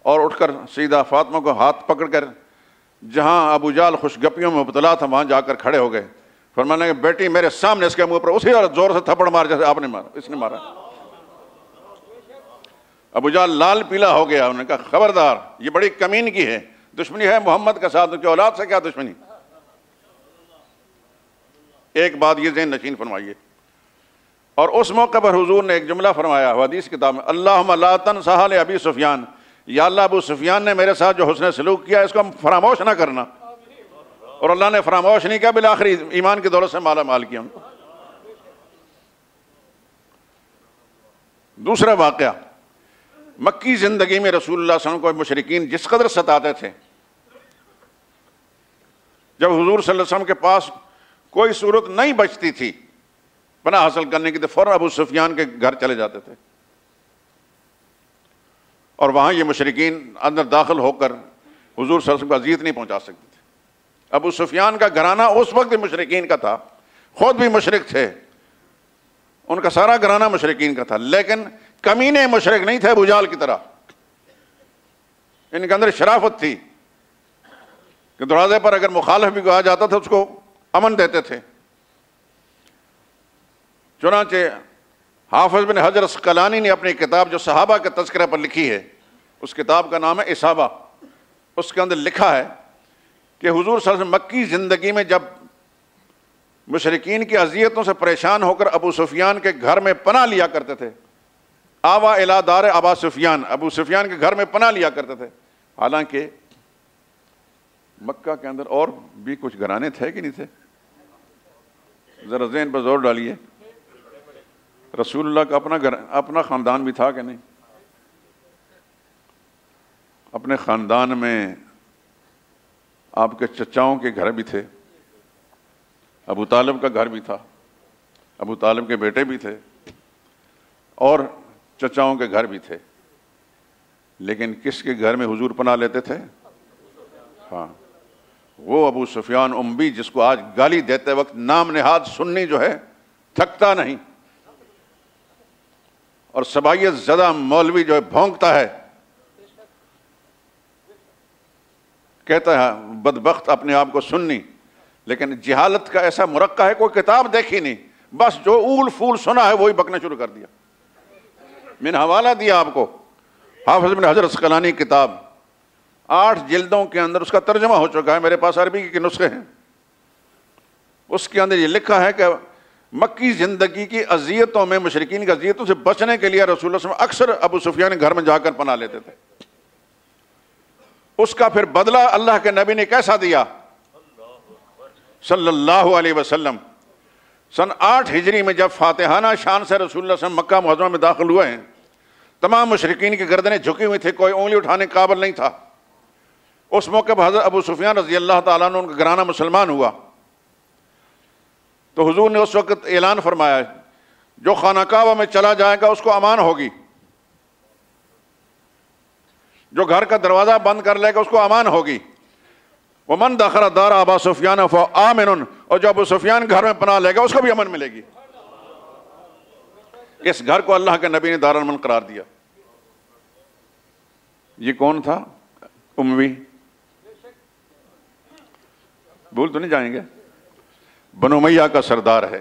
Speaker 1: اور اٹھ کر سیدہ فاطمہ کو ہاتھ پکڑ کر جہاں ابو جہل خوش گپیوں میں مبتلا تھا وہاں جا کر کھڑے ہو گئے۔ فرمانے کہ بیٹی میرے سامنے اس کے منہ پر اسی زور سے تھپڑ مار جیسے آپ نے مارا، اس نے مارا۔ ابو جہل لال پیلا ہو گیا، انہوں نے کہا خبردار، یہ بڑی کمین کی ہے، دشمنی ہے محمد کے ساتھ، ان کی اولاد سے کیا دشمنی۔ ایک بات یہ ذہن نشین فرمائیے۔ اور اس موقع پر حضور نے ایک جملہ فرمایا حدیث کتاب میں، اللہم لا تنسہ لأبی سفیان، یا اللہ ابو سفیان نے میرے ساتھ جو حسن سلوک کیا اس کو ہم فراموش نہ کرنا۔ اور اللہ نے فراموش نہیں کیا، بالآخر ایمان کی دولت سے مالا مال کیا ان کو۔ دوسرا واقعہ، مکی زندگی میں رسول اللہ صلی اللہ علیہ وسلم کو مشرکین جس قدر ستاتے تھے، جب حضور صلی اللہ علیہ وسلم کے پاس کوئی صورت نہیں بچتی تھی پناہ حاصل کرنے کی تو فوراً ابو سفیان کے گھر چلے جاتے تھے، اور وہاں یہ مشرکین اندر داخل ہو کر حضور صلی اللہ علیہ وسلم کو اذیت نہیں پہنچا سکتے تھے۔ ابو سفیان کا گھرانہ اس وقت مشرکین کا تھا، خود بھی مشرک تھے، ان کا سارا گھرانہ مشرکین کا تھا، لیکن کمینے مشرک نہیں تھے ابو جہل کی طرح۔ ان کے اندر شرافت تھی کہ دروازے پر اگر مخالف بھی آ جاتا تھا اس کو امن دیتے تھے۔ چنانچہ حافظ بن حجر عسقلانی نے اپنی کتاب جو صحابہ کے تذکرہ پر لکھی ہے، اس کتاب کا نام ہے اصابہ، اس کے اندر لکھا ہے کہ حضور صلی اللہ علیہ وسلم مکی زندگی میں جب مشرکین کی اذیتوں سے پریشان ہو کر ابو سفیان کے گھر میں پناہ لیا کرتے تھے، آوا الی دار ابا سفیان، ابو سفیان کے گھر میں پناہ لیا کرتے تھے۔ حالانکہ مکہ کے اندر اور بھی کچھ گھرانے تھے کہ نہیں تھے؟ ذرا ذہن پر زور ڈالیے، رسول اللہ کا اپنا خاندان بھی تھا کہ نہیں؟ اپنے خاندان میں آپ کے چچاؤں کے گھر بھی تھے، ابو طالب کا گھر بھی تھا، ابو طالب کے بیٹے بھی تھے، اور چچاؤں کے گھر بھی تھے، لیکن کس کے گھر میں حضور پناہ لیتے تھے؟ ہاں، وہ ابو سفیان اموی جس کو آج گالی دیتے وقت نام نہاد سنی جو ہے تھکتا نہیں، اور سبائیت زدہ مولوی جو ہے بھونکتا ہے، کہتا ہے بدبخت اپنے آپ کو سنی، لیکن جہالت کا ایسا مرقع ہے، کوئی کتاب دیکھی نہیں، بس جو اول فول سنا ہے وہی بکنا شروع کر دیا۔ میں نے حوالہ دیا آپ کو، حافظ بن حجر عسقلانی کتاب 8 جلدوں کے اندر اس کا ترجمہ ہو چکا ہے، میرے پاس عربی کے نسخے ہیں، اس کے اندر یہ لکھا ہے کہ مکی زندگی کی اذیتوں میں، مشرکین کی اذیتوں سے بچنے کے لیے رسول اللہ صلی اللہ علیہ وسلم اکثر ابو سفیان کے گھر میں جا کر پناہ لیتے تھے۔ اس کا پھر بدلہ اللہ کے نبی نے کیسا دیا صلی اللہ علیہ وسلم؟ سن 8 ہجری میں جب فاتحانہ شان سے رسول اللہ صلی اللہ علیہ وسلم مکہ معظمہ میں داخل ہوئے ہیں، تمام مشرکین کی گردنیں جھکی ہوئی تھی، کوئی انگلی اٹھانے کے قابل نہیں تھا۔ اس موقع پر حضرت ابو سفیان رضی اللہ تعالیٰ عنہ ان کا گھرانہ مسلمان ہوا، تو حضور نے اس وقت اعلان فرمایا جو خانہ کعبہ میں چلا جائے گا اس کو امان ہوگی، جو گھر کا دروازہ بند کر لے گا اس کو امان ہوگی۔ وَمَنْ دَخَلَ دَارَ أَبَا سُفْيَانَ فَهُوَ آمِنٌ، اور جو ابو سفیان گھر میں پناہ لے گا اس کو بھی امن ملے گی۔ اس گھر کو اللہ کے نبی نے دار الامن قرار دیا۔ یہ کون تھا؟ اموی، بھول تو نہیں جائیں گے؟ بنو امیہ کا سردار ہے۔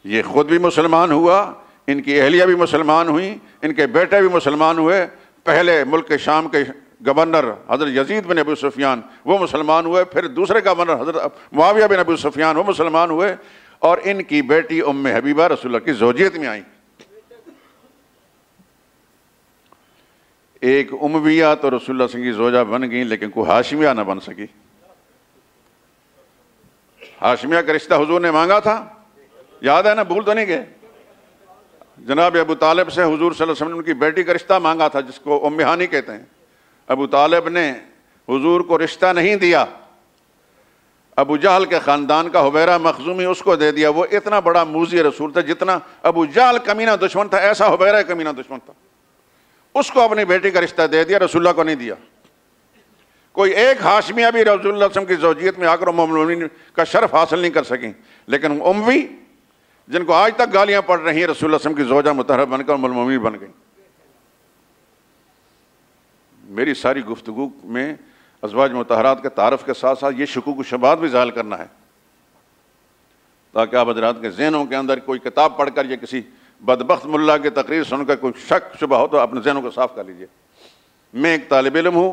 Speaker 1: یہ خود بھی مسلمان ہوا، ان کی اہلیہ بھی مسلمان ہوئیں، ان کے بیٹے بھی مسلمان ہوئے۔ پہلے ملک شام کے گورنر حضرت یزید بن ابو سفیان وہ مسلمان ہوئے، پھر دوسرے گورنر حضرت معاویہ بن ابو سفیان وہ مسلمان ہوئے، اور ان کی بیٹی ام حبیبہ رسول اللہ کی زوجیت میں آئیں۔ ایک امویہ تو رسول اللہ صلی اللہ علیہ وسلم کی زوجہ بن گئیں، لیکن کوئی ہاشمیہ نہ بن سکی۔ ہاشمیہ کا رشتہ حضور نے مانگا تھا، یاد ہے نا، بھول تو نہیں گئے؟ جناب ابو طالب سے حضور صلی اللہ علیہ وسلم نے ان کی بیٹی کا رشتہ مانگا تھا، جس کو ام ہانی کہتے ہیں۔ ابو طالب نے حضور کو رشتہ نہیں دیا، ابو جہل کے خاندان کا حبیرہ مخزومی اس کو دے دیا۔ وہ اتنا بڑا موذی رسول تھا، جتنا ابو جہل کمینہ دشمن تھا ایسا حبیرہ کمینہ دشمن تھا، اس کو اپنی بیٹی کا رشتہ دے دیا، رسول اللہ کو نہیں دیا۔ کوئی ایک ہاشمیہ بھی رسول اللہ صلی اللہ علیہ وسلم کی زوجیت میں آ کر ام المؤمنین کا شرف حاصل نہیں کر سکیں، لیکن اموی جن کو آج تک گالیاں پڑ رہی ہیں رسول اللہ صلی اللہ علیہ وسلم کی زوجہ مطہرہ بن کر ام المؤمنین بن گئی۔ میری ساری گفتگو میں ازواج مطہرات کے تعارف کے ساتھ ساتھ یہ شکوک و شبہات بھی ظاہر کرنا ہے، تاکہ آپ حضرات کے ذہنوں کے اندر کوئی کتاب پڑھ کر یا کسی بدبخت ملا کی تقریر سن کر کوئی شک شبہ ہو تو اپنے ذہنوں کو صاف کر لیجئے۔ میں ایک طالب علم ہوں،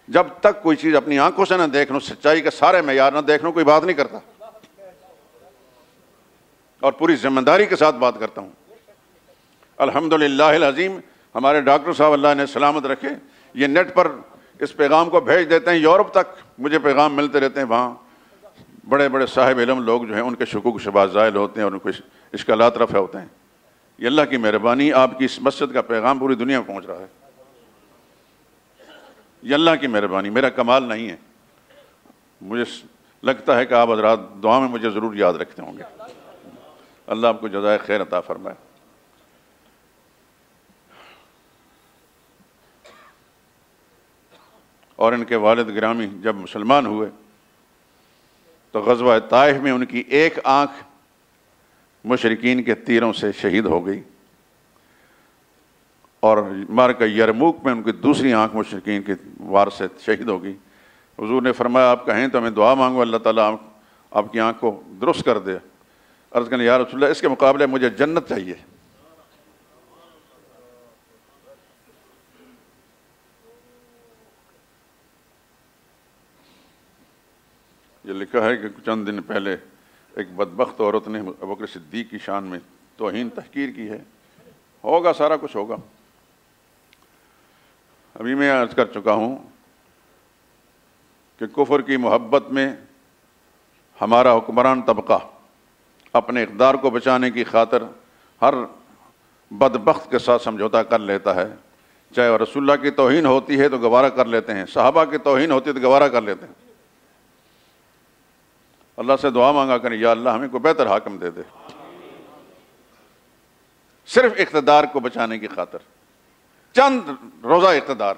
Speaker 1: جب تک کوئی چیز اپنی آنکھوں سے نہ دیکھ لوں، سچائی کے سارے معیار نہ دیکھ لوں، کوئی بات نہیں کرتا، اور پوری ذمہ داری کے ساتھ بات کرتا ہوں۔ الحمدللہ العظیم، ہمارے ڈاکٹر صاحب اللہ نے سلامت رکھے، یہ نیٹ پر اس پیغام کو بھیج دیتے ہیں، یورپ تک مجھے پیغام ملتے رہتے ہیں، وہاں بڑے بڑے صاحب علم لوگ جو ہیں ان کے شکوک و شبہات زائل ہوتے ہیں اور ان کو اشکالات رفع ہوتے ہیں۔ یہ اللہ کی مہربانی، آپ کی اس مسجد کا پیغام پوری دنیا میں پہنچ رہا ہے، یہ اللہ کی مہربانی، میرا کمال نہیں ہے۔ مجھے لگتا ہے کہ آپ حضرات دعا میں مجھے ضرور یاد رکھتے ہوں گے۔ اللہ آپ کو جزائے خیر عطا فرمائے۔ اور ان کے والد گرامی جب مسلمان ہوئے تو غزوہ طائف میں ان کی ایک آنکھ مشرکین کے تیروں سے شہید ہو گئی، اور معرکہ یرموک میں ان کی دوسری آنکھ مشرکین کے وار سے شہید ہو گئی۔ حضور نے فرمایا آپ کہیں تو میں دعا مانگو اللہ تعالیٰ آپ کی آنکھ کو درست کر دے۔ عرض کرنے یا رسول اللہ اس کے مقابلے مجھے جنت چاہیے۔ یہ لکھا ہے کہ چند دن پہلے ایک بدبخت عورت نے ابوبکر صدیق کی شان میں توہین تحقیر کی ہے۔ ہوگا، سارا کچھ ہوگا۔ ابھی میں عرض کر چکا ہوں کہ کفر کی محبت میں ہمارا حکمران طبقہ اپنے اقدار کو بچانے کی خاطر ہر بدبخت کے ساتھ سمجھوتا کر لیتا ہے، چاہے رسول اللہ کی توہین ہوتی ہے تو گوارہ کر لیتے ہیں، صحابہ کی توہین ہوتی ہے تو گوارہ کر لیتے ہیں۔ اللہ سے دعا مانگا کریں یا اللہ ہمیں کوئی بہتر حاکم دے دے، صرف اقتدار کو بچانے کی خاطر، چند روزہ اقتدار۔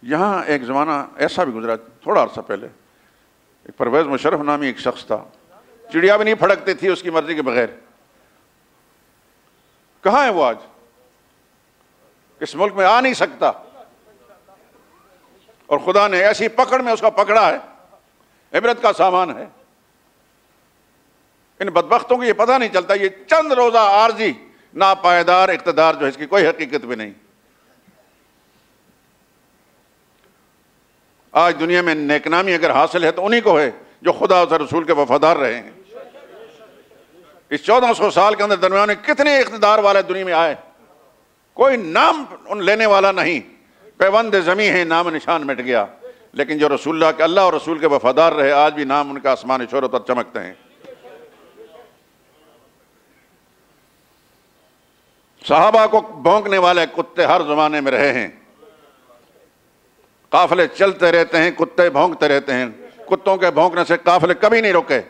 Speaker 1: یہاں ایک زمانہ ایسا بھی گزرا تھوڑا عرصہ پہلے، ایک پرویز مشرف نامی ایک شخص تھا، چڑیا بھی نہیں پھڑکتی تھی اس کی مرضی کے بغیر۔ کہاں ہے وہ آج؟ اس ملک میں آ نہیں سکتا، اور خدا نے ایسی پکڑ میں اس کو پکڑا ہے، عبرت کا سامان ہے۔ ان بدبختوں کو یہ پتہ نہیں چلتا، یہ چند روزہ عارضی ناپائیدار اقتدار جو ہے اس کی کوئی حقیقت بھی نہیں۔ آج دنیا میں نیک نامی اگر حاصل ہے تو انہی کو ہے جو خدا اور رسول کے وفادار رہے ہیں۔ اس 1400 سال کے اندر درمیان میں کتنے اقتدار والے دنیا میں آئے، کوئی نام ان لینے والا نہیں، پیوند زمیں ہیں، نام نشان مٹ گیا، لیکن جو رسول اللہ کے اللہ اور رسول کے وفادار رہے آج بھی نام ان کا آسمان شہرت پر چمکتے ہیں۔ صحابہ کو بھونکنے والے کتے ہر زمانے میں رہے ہیں، قافلے چلتے رہتے ہیں، کتے بھونکتے رہتے ہیں، کتوں کے بھونکنے سے قافلے کبھی نہیں رکے۔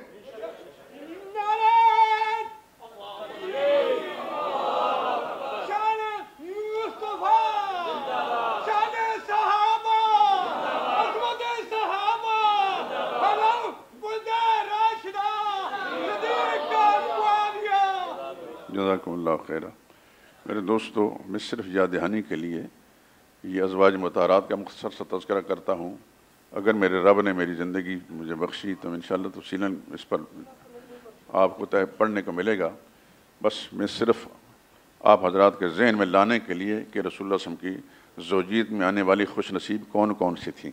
Speaker 1: جزاکم اللہ خیر۔ میرے دوستو، میں صرف یاد دہانی کے لیے یہ ازواج مطہرات کا مختصر سا تذکرہ کرتا ہوں۔ اگر میرے رب نے میری زندگی مجھے بخشی تو انشاءاللہ تفصیلاً اس پر آپ کو پڑھنے کو ملے گا۔ بس میں صرف آپ حضرات کے ذہن میں لانے کے لیے کہ رسول اللہ صلی اللہ علیہ وسلم کی زوجیت میں آنے والی خوش نصیب کون کون سی تھیں،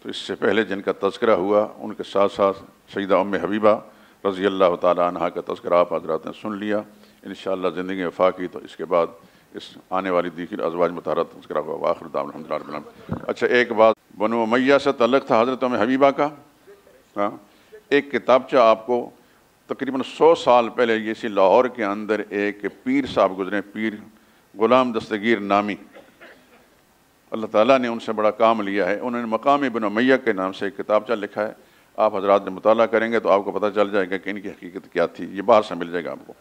Speaker 1: تو اس سے پہلے جن کا تذکرہ ہوا ان کے ساتھ ساتھ سیدہ ام حبیبہ رضی اللہ تعالیٰ عنہا کا تذکرہ آپ حضرات نے سن لیا۔ انشاءاللہ زندگی میں وفا کی تو اس کے بعد اس آنے والی دیگر ازواج مطہرات تذکرہ ہوا۔ وآخر دعوانا الحمدللہ رب العالمین۔ اچھا، ایک بات، بنو امیہ سے تعلق تھا حضرت ام حبیبہ کا۔ ایک کتابچہ آپ کو تقریباً 100 سال پہلے یہ سی لاہور کے اندر ایک پیر صاحب گزرے، پیر غلام دستگیر نامی، اللہ تعالیٰ نے ان سے بڑا کام لیا ہے۔ انہوں نے مقام ابن امیہ کے نام سے ایک کتابچہ لکھا ہے۔ آپ حضرات نے مطالعہ کریں گے تو آپ کو پتہ چل جائے گا کہ ان کی حقیقت کیا تھی۔ یہ باہر سے مل جائے گا آپ کو۔